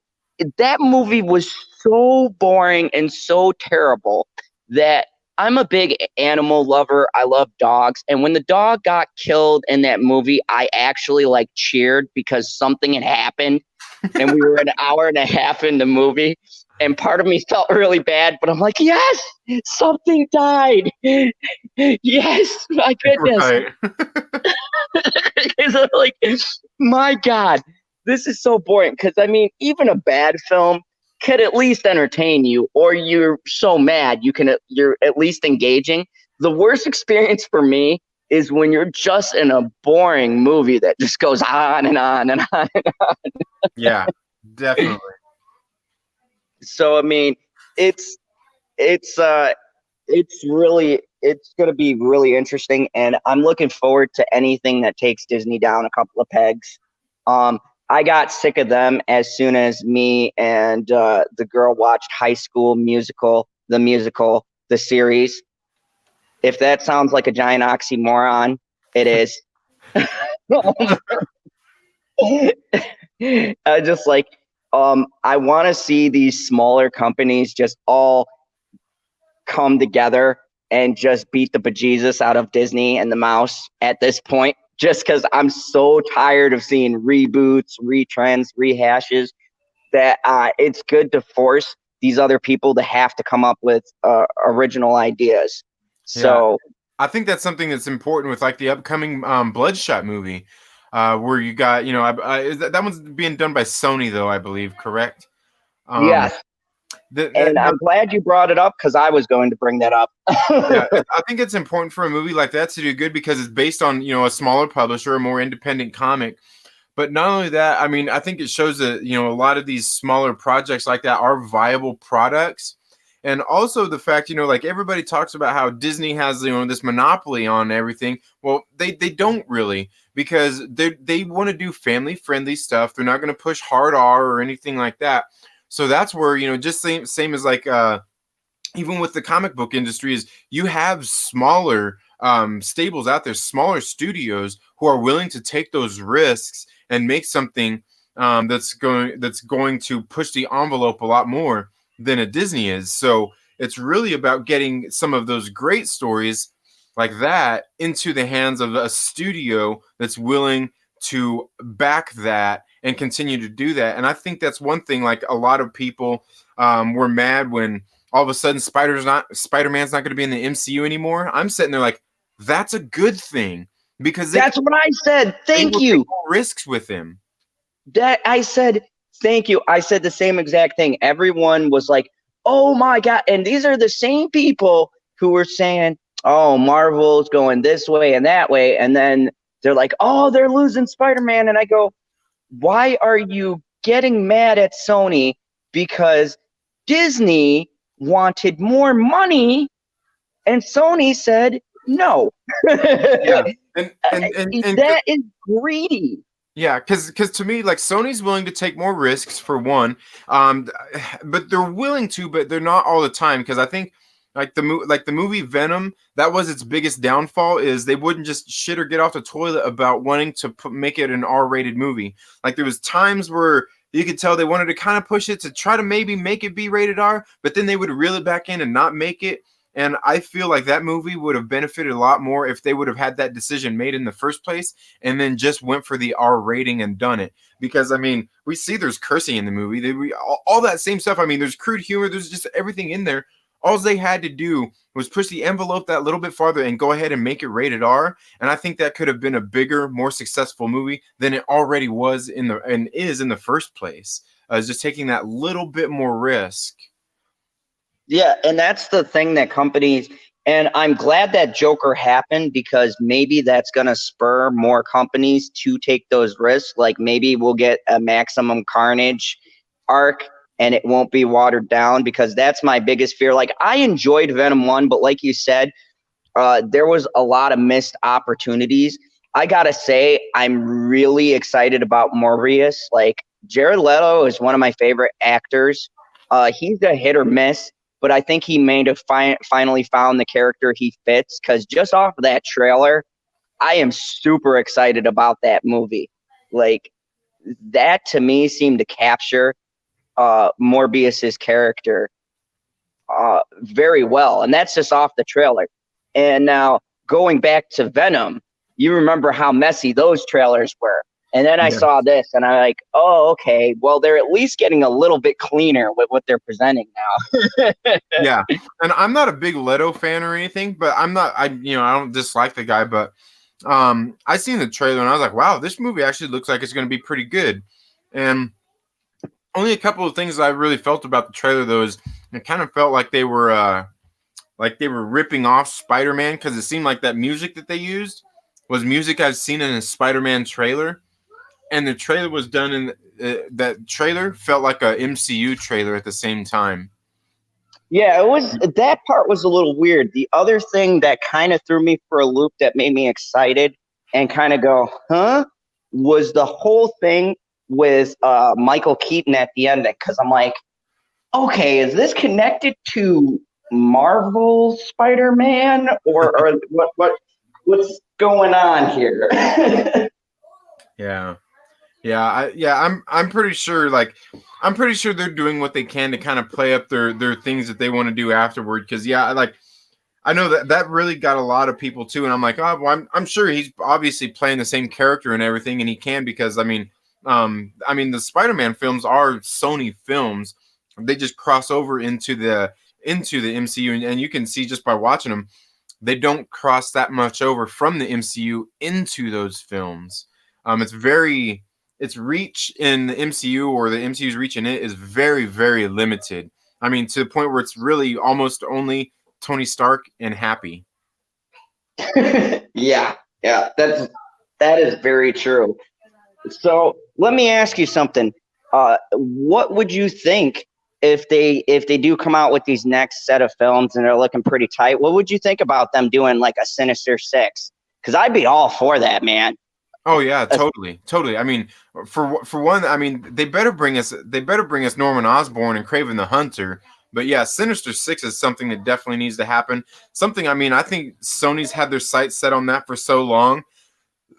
that movie was so boring and so terrible that I'm a big animal lover. I love dogs. And when the dog got killed in that movie, I actually like cheered because something had happened and we were an hour and a half in the movie. And part of me felt really bad, but I'm like, yes, something died. Yes, my goodness. Right. Because I'm like, my God, this is so boring. Because I mean, even a bad film could at least entertain you, or you're so mad you're at least engaging. The worst experience for me is when you're just in a boring movie that just goes on and on and on. Yeah, definitely. So I mean, it's it's uh it's going to be really interesting, and I'm looking forward to anything that takes Disney down a couple of pegs. Um, I got sick of them as soon as me and the girl watched High School Musical, the series. If that sounds like a giant oxymoron, it is. I just like I want to see these smaller companies just all come together and just beat the bejesus out of Disney and the mouse at this point. Just because I'm so tired of seeing reboots, retrends, rehashes, that it's good to force these other people to have to come up with original ideas. Yeah. So I think that's something that's important with like the upcoming Bloodshot movie, where you got, you know, that one's being done by Sony though, I believe, correct? Um, yes, and now, I'm glad you brought it up because I was going to bring that up. yeah, I think it's important for a movie like that to do good because it's based on, you know, a smaller publisher, a more independent comic. But not only that, I mean, I think it shows that, you know, a lot of these smaller projects like that are viable products. And also the fact, you know, like everybody talks about how Disney has, you know, this monopoly on everything. Well, they don't really, because they want to do family friendly stuff. They're not going to push hard R or anything like that. So that's where, you know, just same as like even with the comic book industry, is you have smaller stables out there, smaller studios who are willing to take those risks and make something that's going to push the envelope a lot more than a Disney is. So it's really about getting some of those great stories like that into the hands of a studio that's willing to back that and continue to do that. And I think that's one thing. Like, a lot of people were mad when all of a sudden Spider-Man's not going to be in the MCU anymore. I'm sitting there like, that's a good thing, because That's what I said. Thank you. Risks with him. That I said, thank you. I said the same exact thing. Everyone was like, oh my God. And these are the same people who were saying, oh, Marvel's going this way and that way. And then they're like, oh, they're losing Spider-Man. And I go, why are you getting mad at Sony? Because Disney wanted more money and Sony said no. Yeah. And that is greedy. Yeah, because to me, like, Sony's willing to take more risks for one, but they're willing to, but they're not all the time. Because I think like the movie Venom, that was its biggest downfall, is they wouldn't just shit or get off the toilet about wanting to make it an R-rated movie. Like, there was times where you could tell they wanted to kind of push it to try to maybe make it be rated R, but then they would reel it back in and not make it. And I feel like that movie would have benefited a lot more if they would have had that decision made in the first place and then just went for the R rating and done it. Because, I mean, we see there's cursing in the movie. All that same stuff. I mean, there's crude humor. There's just everything in there. All they had to do was push the envelope that little bit farther and go ahead and make it rated R. And I think that could have been a bigger, more successful movie than it already was and is in the first place. Just taking that little bit more risk. Yeah, and that's the thing that companies, and I'm glad that Joker happened, because maybe that's going to spur more companies to take those risks. Like, maybe we'll get a Maximum Carnage arc and it won't be watered down, because that's my biggest fear. Like, I enjoyed Venom 1, but like you said, there was a lot of missed opportunities. I got to say, I'm really excited about Morbius. Like, Jared Leto is one of my favorite actors. He's a hit or miss, but I think he may have finally found the character he fits, because just off of that trailer, I am super excited about that movie. Like, that to me seemed to capture Morbius's character very well, and that's just off the trailer. And now, going back to Venom, you remember how messy those trailers were. And then I saw this, and I'm like, oh, okay. Well, they're at least getting a little bit cleaner with what they're presenting now. Yeah, and I'm not a big Leto fan or anything, but I don't dislike the guy, but I seen the trailer and I was like, wow, this movie actually looks like it's going to be pretty good. And only a couple of things that I really felt about the trailer, though, is it kind of felt like they were ripping off Spider-Man, because it seemed like that music that they used was music I've seen in a Spider-Man trailer. And the trailer was done in that trailer felt like a MCU trailer at the same time. Yeah, that part was a little weird. The other thing that kind of threw me for a loop that made me excited and kind of go, huh, was the whole thing with Michael Keaton at the end. Because I'm like, okay, is this connected to Marvel Spider-Man or what's going on here? I'm pretty sure. I'm pretty sure they're doing what they can to kind of play up their things that they want to do afterward. Because I know that really got a lot of people too, and I'm like, oh, well, I'm sure he's obviously playing the same character and everything, and he can, because I mean the Spider-Man films are Sony films. They just cross over into the MCU, and you can see just by watching them, they don't cross that much over from the MCU into those films. Its reach in the MCU, or the MCU's reach in it, is very, very limited. I mean, to the point where it's really almost only Tony Stark and Happy. Yeah, that is very true. So let me ask you something. What would you think if they do come out with these next set of films and they're looking pretty tight? What would you think about them doing like a Sinister Six? Because I'd be all for that, man. Oh yeah, totally. I mean, for one, I mean, they better bring us Norman Osborn and Craven the Hunter. But yeah, Sinister Six is something that definitely needs to happen. Something, I mean, I think Sony's had their sights set on that for so long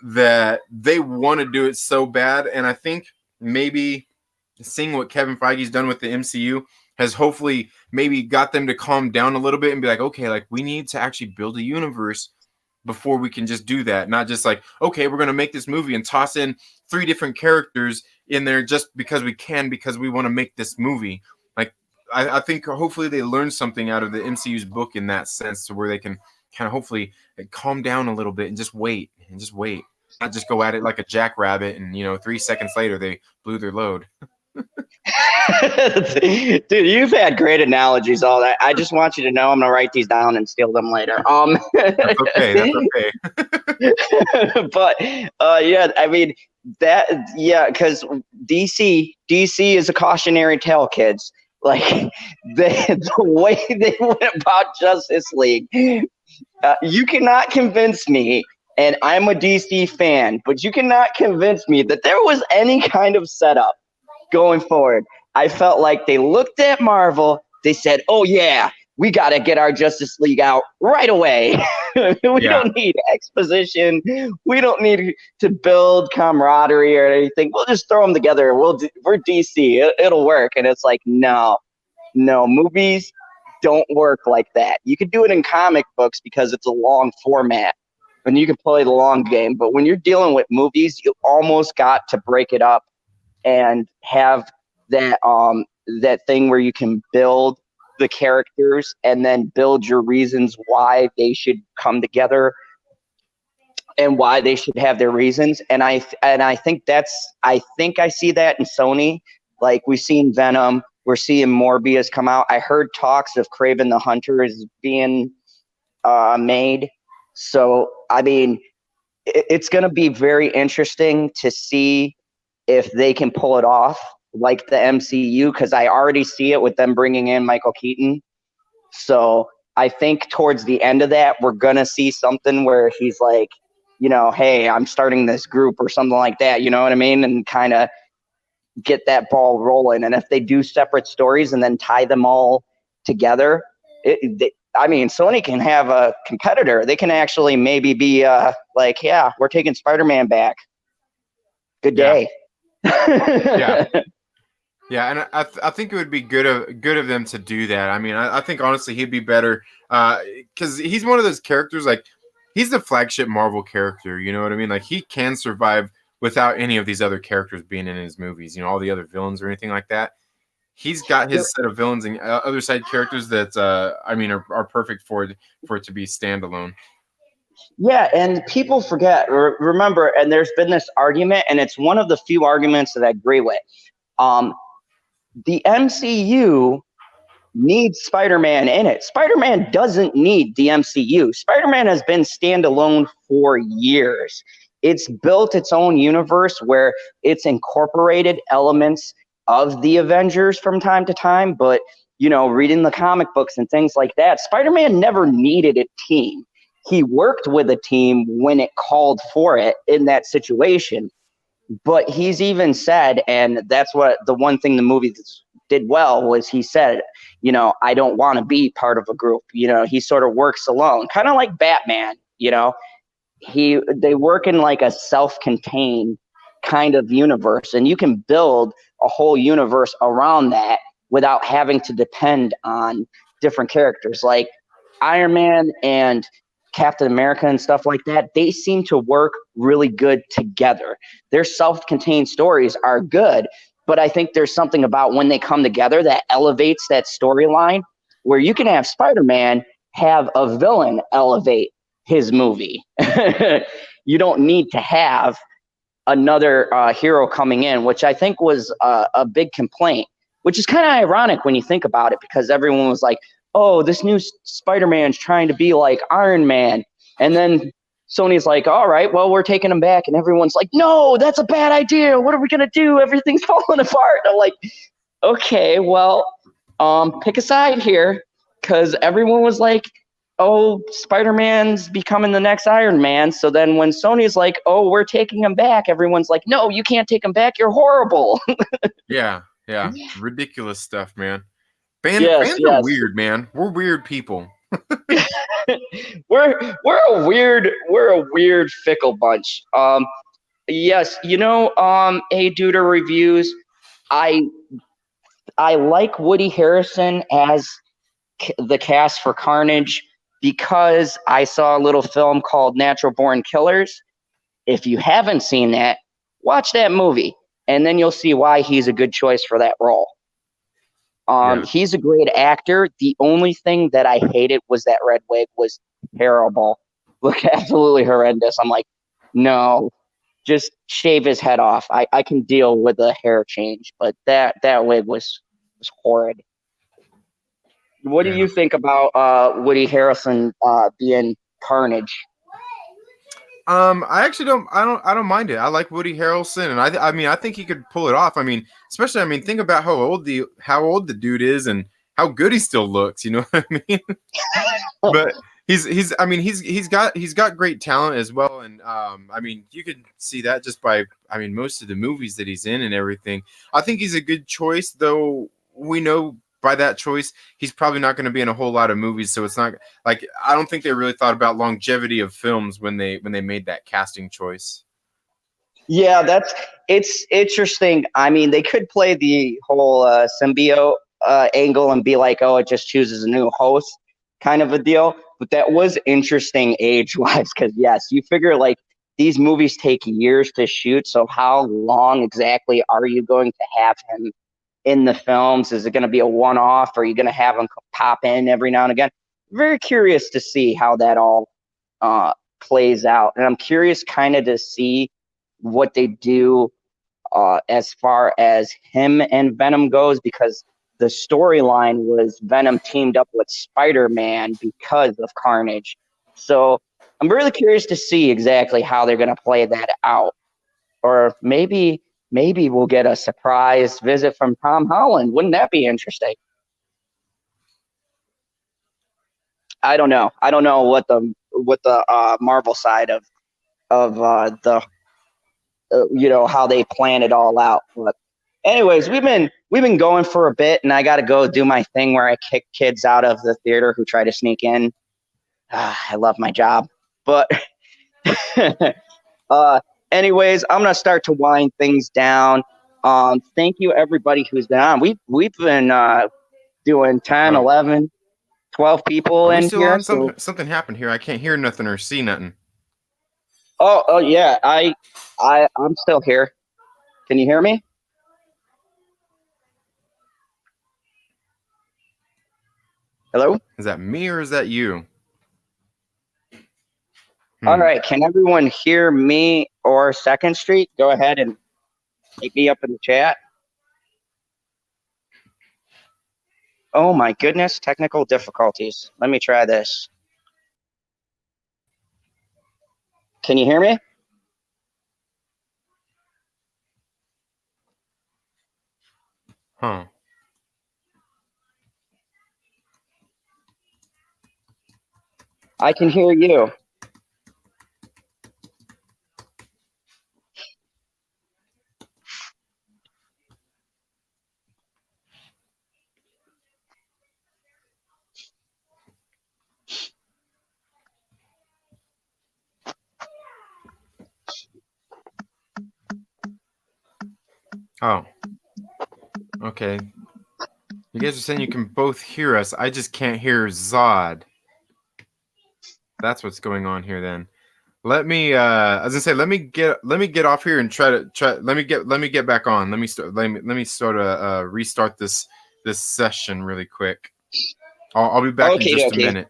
that they want to do it so bad, and I think maybe seeing what Kevin Feige's done with the MCU has hopefully maybe got them to calm down a little bit and be like, okay, like we need to actually build a universe before we can just do that. Not just like, okay, we're going to make this movie and toss in three different characters in there just because we can, because we want to make this movie. Like, I think hopefully they learn something out of the MCU's book in that sense, to where they can kind of hopefully calm down a little bit and just wait and just wait. Not just go at it like a jackrabbit and, 3 seconds later they blew their load. Dude, you've had great analogies. All that. I just want you to know I'm gonna write these down and steal them later. That's okay. That's okay. But yeah, I mean that. Yeah, because DC is a cautionary tale, kids. Like the way they went about Justice League, you cannot convince me. And I'm a DC fan, but you cannot convince me that there was any kind of setup going forward. I felt like they looked at Marvel, they said, oh yeah, we got to get our Justice League out right away. We don't need exposition. We don't need to build camaraderie or anything. We'll just throw them together. We're DC. It'll work. And it's like, no, movies don't work like that. You could do it in comic books because it's a long format and you can play the long game. But when you're dealing with movies, you almost got to break it up and have that thing where you can build the characters and then build your reasons why they should come together and why they should have their reasons. And I think I see that in Sony. Like we've seen Venom, we're seeing Morbius come out. I heard talks of Craven the Hunter is being made. So I mean, it's going to be very interesting to see if they can pull it off like the MCU, because I already see it with them bringing in Michael Keaton. So I think towards the end of that, we're going to see something where he's like, hey, I'm starting this group or something like that. You know what I mean? And kind of get that ball rolling. And if they do separate stories and then tie them all together, Sony can have a competitor. They can actually maybe be like, yeah, we're taking Spider-Man back. Good day. Yeah, and I think it would be good of them to do that. I mean, I think honestly he'd be better because he's one of those characters, like he's the flagship Marvel character. You know what I mean? Like he can survive without any of these other characters being in his movies. All the other villains or anything like that. He's got his set of villains and other side characters that are perfect for it to be standalone. Yeah, and people forget. Remember, and there's been this argument, and it's one of the few arguments that I agree with. The MCU needs Spider-Man in it. Spider-Man doesn't need the MCU. Spider-Man has been standalone for years. It's built its own universe where it's incorporated elements of the Avengers from time to time, but reading the comic books and things like that, Spider-Man never needed a team. He worked with a team when it called for it in that situation. But he's even said, and that's what the one thing the movie did well was he said, I don't want to be part of a group. He sort of works alone, kind of like Batman. They work in like a self-contained kind of universe, and you can build a whole universe around that without having to depend on different characters like Iron Man and Captain America and stuff like that. They seem to work really good together. Their self-contained stories are good, but I think there's something about when they come together that elevates that storyline, where you can have Spider-Man have a villain elevate his movie. You don't need to have another hero coming in, which I think was a big complaint, which is kind of ironic when you think about it, because everyone was like, oh, this new Spider-Man's trying to be like Iron Man. And then Sony's like, all right, well, we're taking him back. And everyone's like, no, that's a bad idea. What are we going to do? Everything's falling apart. And I'm like, okay, well, pick a side here, because everyone was like, oh, Spider-Man's becoming the next Iron Man. So then when Sony's like, oh, we're taking him back, everyone's like, no, you can't take him back. You're horrible. Yeah, ridiculous stuff, man. Yes, Fans are yes. weird, man. We're weird people. we're a weird fickle bunch. Yes, Hey Duder Reviews. I I like Woody Harrelson as the cast for Carnage because I saw a little film called Natural Born Killers. If you haven't seen that, watch that movie, and then you'll see why he's a good choice for that role. Yeah. He's a great actor. The only thing that I hated was that red wig was terrible. Look, absolutely horrendous. I'm like, no, just shave his head off. I can deal with a hair change, but that wig was horrid. What do Yeah. you think about Woody Harrelson being Carnage? I actually don't mind it. I like Woody Harrelson, and I mean, I think he could pull it off. I mean, especially, I mean, think about how old the dude is and how good he still looks. You know what I mean? But I mean, he's got great talent as well, and I mean, you can see that just by, I mean, most of the movies that he's in and everything. I think he's a good choice, though. We know by that choice, he's probably not going to be in a whole lot of movies, so it's not like, I don't think they really thought about longevity of films when they made that casting choice. Yeah, it's interesting. I mean, they could play the whole symbiote angle and be like, oh, it just chooses a new host kind of a deal. But that was interesting age wise because, yes, you figure like these movies take years to shoot. So, how long exactly are you going to have him in the films? Is it going to be a one off? Or are you going to have him pop in every now and again? Very curious to see how that all uh, plays out. And I'm curious kind of to see what they do as far as him and Venom goes, because the storyline was Venom teamed up with Spider-Man because of Carnage. So I'm really curious to see exactly how they're going to play that out. Or maybe we'll get a surprise visit from Tom Holland. Wouldn't that be interesting? I don't know. I don't know what the Marvel side of how they plan it all out. But anyways, we've been going for a bit, and I got to go do my thing where I kick kids out of the theater who try to sneak in. I love my job, but uh, anyways, I'm gonna start to wind things down. Thank you everybody who's been on. We've been doing 10, Oh, 11, 12 people are we in still here. on? So Something happened here. I can't hear nothing or see nothing. oh yeah, I'm still here. Can you hear me? Hello? Is that me or is that you? All Hmm. right. Can everyone hear me or Second Street? Go ahead and take me up in the chat. Oh my goodness, technical difficulties. Let me try this. Can you hear me? Huh. I can hear you. Oh. Okay. You guys are saying you can both hear us. I just can't hear Zod. That's what's going on here then. Let me I was gonna say let me get off here and try let me get back on. Let me sort of restart this session really quick. I'll be back in Okay, just a okay. minute.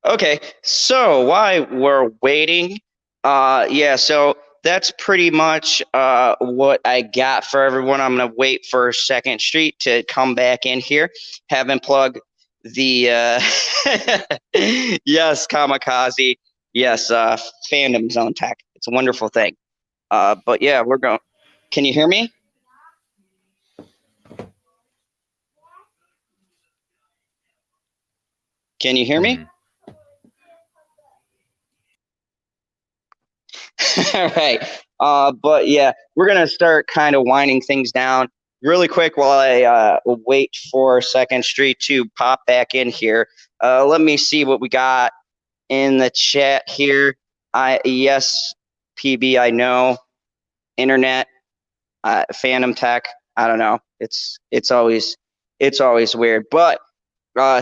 Okay. So while we're waiting, yeah, so that's pretty much what I got for everyone. I'm gonna wait for Second Street to come back in here. Haven't plugged the yes, kamikaze. Yes, fandom zone tech. It's a wonderful thing. But yeah, we're going. Can you hear me? Can you hear me? Mhm. All right. But yeah, we're gonna start kind of winding things down really quick while I wait for Second Street to pop back in here. Let me see what we got in the chat here. Yes, PB, I know. Internet, Phantom Tech. I don't know. It's always weird, but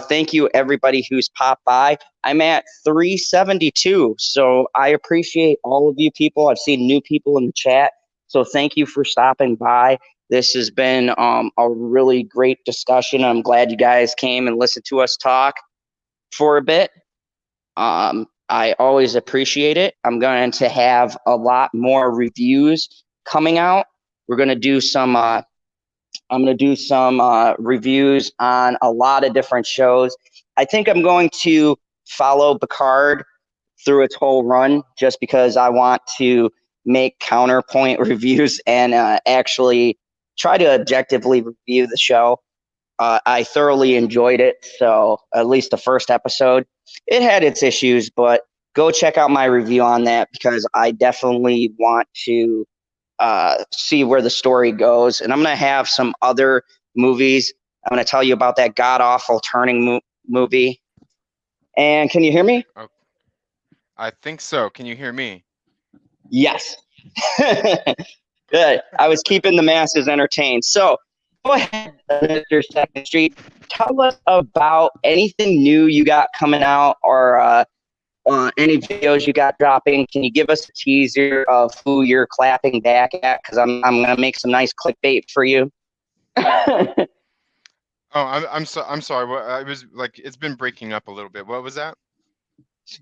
thank you everybody who's popped by. I'm at 372, so I appreciate all of you people. I've seen new people in the chat, so thank you for stopping by. This has been a really great discussion. I'm glad you guys came and listened to us talk for a bit. I always appreciate it. I'm going to have a lot more reviews coming out. We're going to do some I'm going to do some reviews on a lot of different shows. I think I'm going to follow Picard through its whole run just because I want to make counterpoint reviews and actually try to objectively review the show. I thoroughly enjoyed it, so at least the first episode. It had its issues, but go check out my review on that because I definitely want to see where the story goes. And I'm going to have some other movies. I'm going to tell you about that god awful Turning movie. And can you hear me? Oh, I think so. Can you hear me? Yes. Good. I was keeping the masses entertained. So go ahead, Mr. Second Street. Tell us about anything new you got coming out or any videos you got dropping. Can you give us a teaser of who you're clapping back at? Because I'm gonna make some nice clickbait for you. Oh, I'm sorry. What I was like, it's been breaking up a little bit. What was that?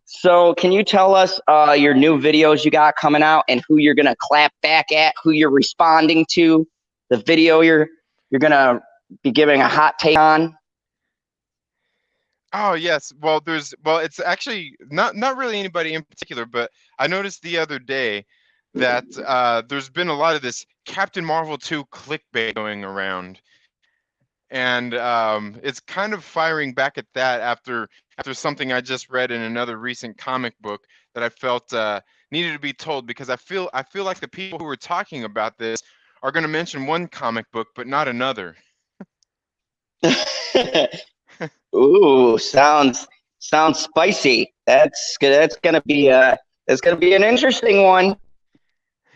So can you tell us your new videos you got coming out and who you're gonna clap back at, who you're responding to, the video you're gonna be giving a hot take on? Oh yes. Well, it's actually not really anybody in particular, but I noticed the other day that there's been a lot of this Captain Marvel 2 clickbait going around. And it's kind of firing back at that after something I just read in another recent comic book that I felt needed to be told, because I feel like the people who are talking about this are going to mention one comic book but not another. Ooh, sounds spicy. That's gonna be an interesting one.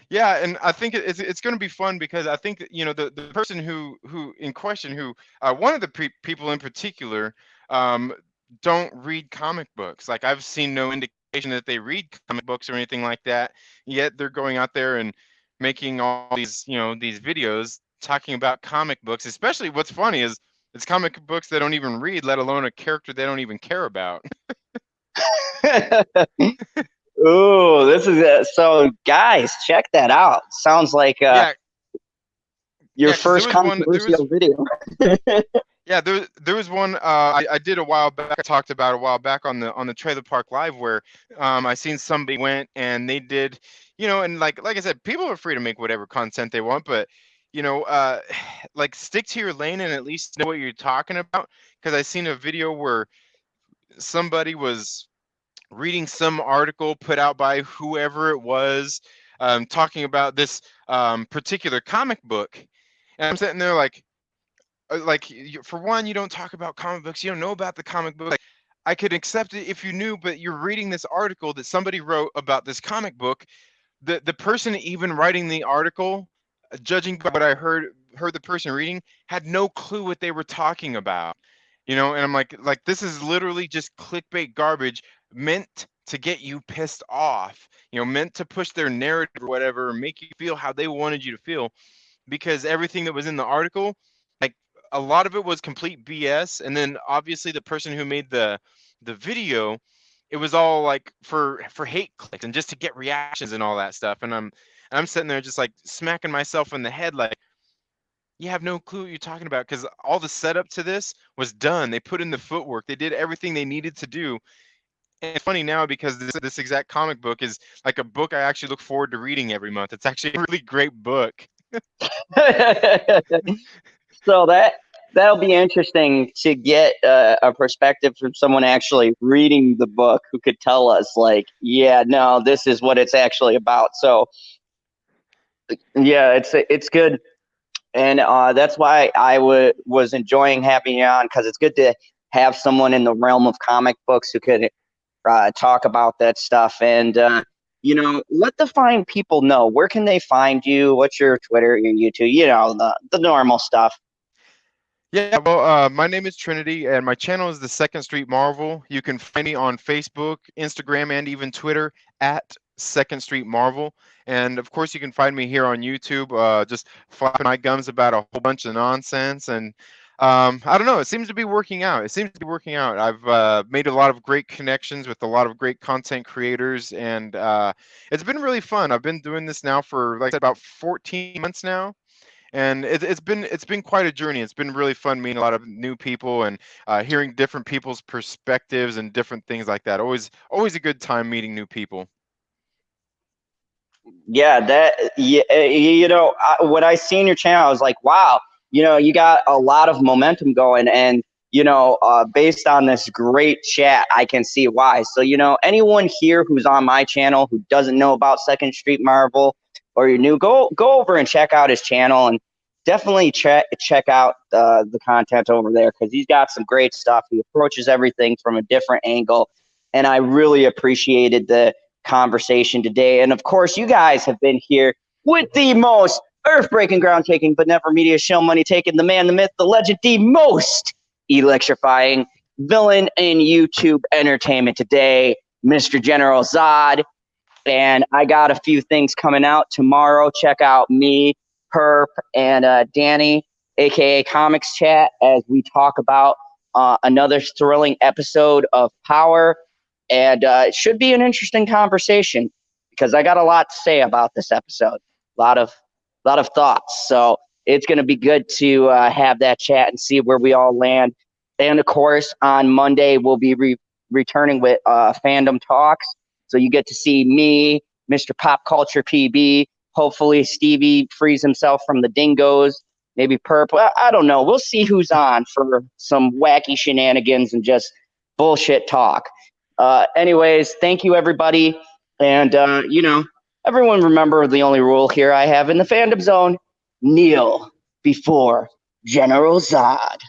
Yeah, and I think it's going to be fun, because I think that, the person who in question, who one of the people in particular, um, don't read comic books. Like, I've seen no indication that they read comic books or anything like that. Yet they're going out there and making all these these videos talking about comic books. Especially, what's funny is it's comic books they don't even read, let alone a character they don't even care about. Ooh, this is it. So, guys, check that out. Sounds like Yeah, your yeah, because first there was controversial video. Yeah, there was one I did a while back. I talked about a while back on the Trailer Park Live, where I seen somebody went and they did, and like I said, people are free to make whatever content they want, but like, stick to your lane and at least know what you're talking about. Because I seen a video where somebody was reading some article put out by whoever it was, talking about this particular comic book, and I'm sitting there like, for one, you don't talk about comic books, you don't know about the comic book. Like, I could accept it if you knew, but you're reading this article that somebody wrote about this comic book. The person even writing the article, judging by what I heard the person reading, had no clue what they were talking about. And I'm like, this is literally just clickbait garbage, meant to get you pissed off, meant to push their narrative or whatever, make you feel how they wanted you to feel, because everything that was in the article, like, a lot of it was complete BS. And then obviously the person who made the video, it was all like for hate clicks and just to get reactions and all that stuff. And I'm sitting there just like smacking myself in the head, like, you have no clue what you're talking about, because all the setup to this was done. They put in the footwork. They did everything they needed to do. And it's funny now, because this exact comic book is like a book I actually look forward to reading every month. It's actually a really great book. So that'll be interesting to get a perspective from someone actually reading the book who could tell us, like, yeah, no, this is what it's actually about. So yeah, it's good, and that's why was enjoying having you on, because it's good to have someone in the realm of comic books who could talk about that stuff. And let the fine people know, where can they find you? What's your Twitter, your YouTube? The normal stuff. Yeah, well, my name is Trinity, and my channel is the Second Street Marvel. You can find me on Facebook, Instagram, and even Twitter at Second Street Marvel. And of course, you can find me here on YouTube, just flapping my gums about a whole bunch of nonsense. And I don't know, it seems to be working out. It seems to be working out. I've made a lot of great connections with a lot of great content creators, and it's been really fun. I've been doing this now for, like I said, about 14 months now, and it's been quite a journey. It's been really fun meeting a lot of new people and hearing different people's perspectives and different things like that. Always a good time meeting new people. Yeah, when I seen your channel, I was like, wow, you got a lot of momentum going, and based on this great chat, I can see why. So anyone here who's on my channel who doesn't know about Second Street Marvel, or you're new, go over and check out his channel, and definitely check out the content over there, because he's got some great stuff. He approaches everything from a different angle, and I really appreciated the conversation today. And of course, you guys have been here with the most earth-breaking, ground-taking, but never media show money taking, the man, the myth, the legend, the most electrifying villain in YouTube entertainment today, Mr. General Zod. And I got a few things coming out tomorrow. Check out me, Perp, and Danny, aka Comics Chat, as we talk about another thrilling episode of Power. And it should be an interesting conversation, because I got a lot to say about this episode. A lot of thoughts. So it's going to be good to have that chat and see where we all land. And of course, on Monday we'll be returning with Fandom Talks. So you get to see me, Mr. Pop Culture PB. Hopefully Stevie frees himself from the dingoes. Maybe Perp. Well, I don't know. We'll see who's on for some wacky shenanigans and just bullshit talk. Anyways, thank you, everybody. And, everyone remember the only rule here I have in the Fandom Zone: kneel before General Zod.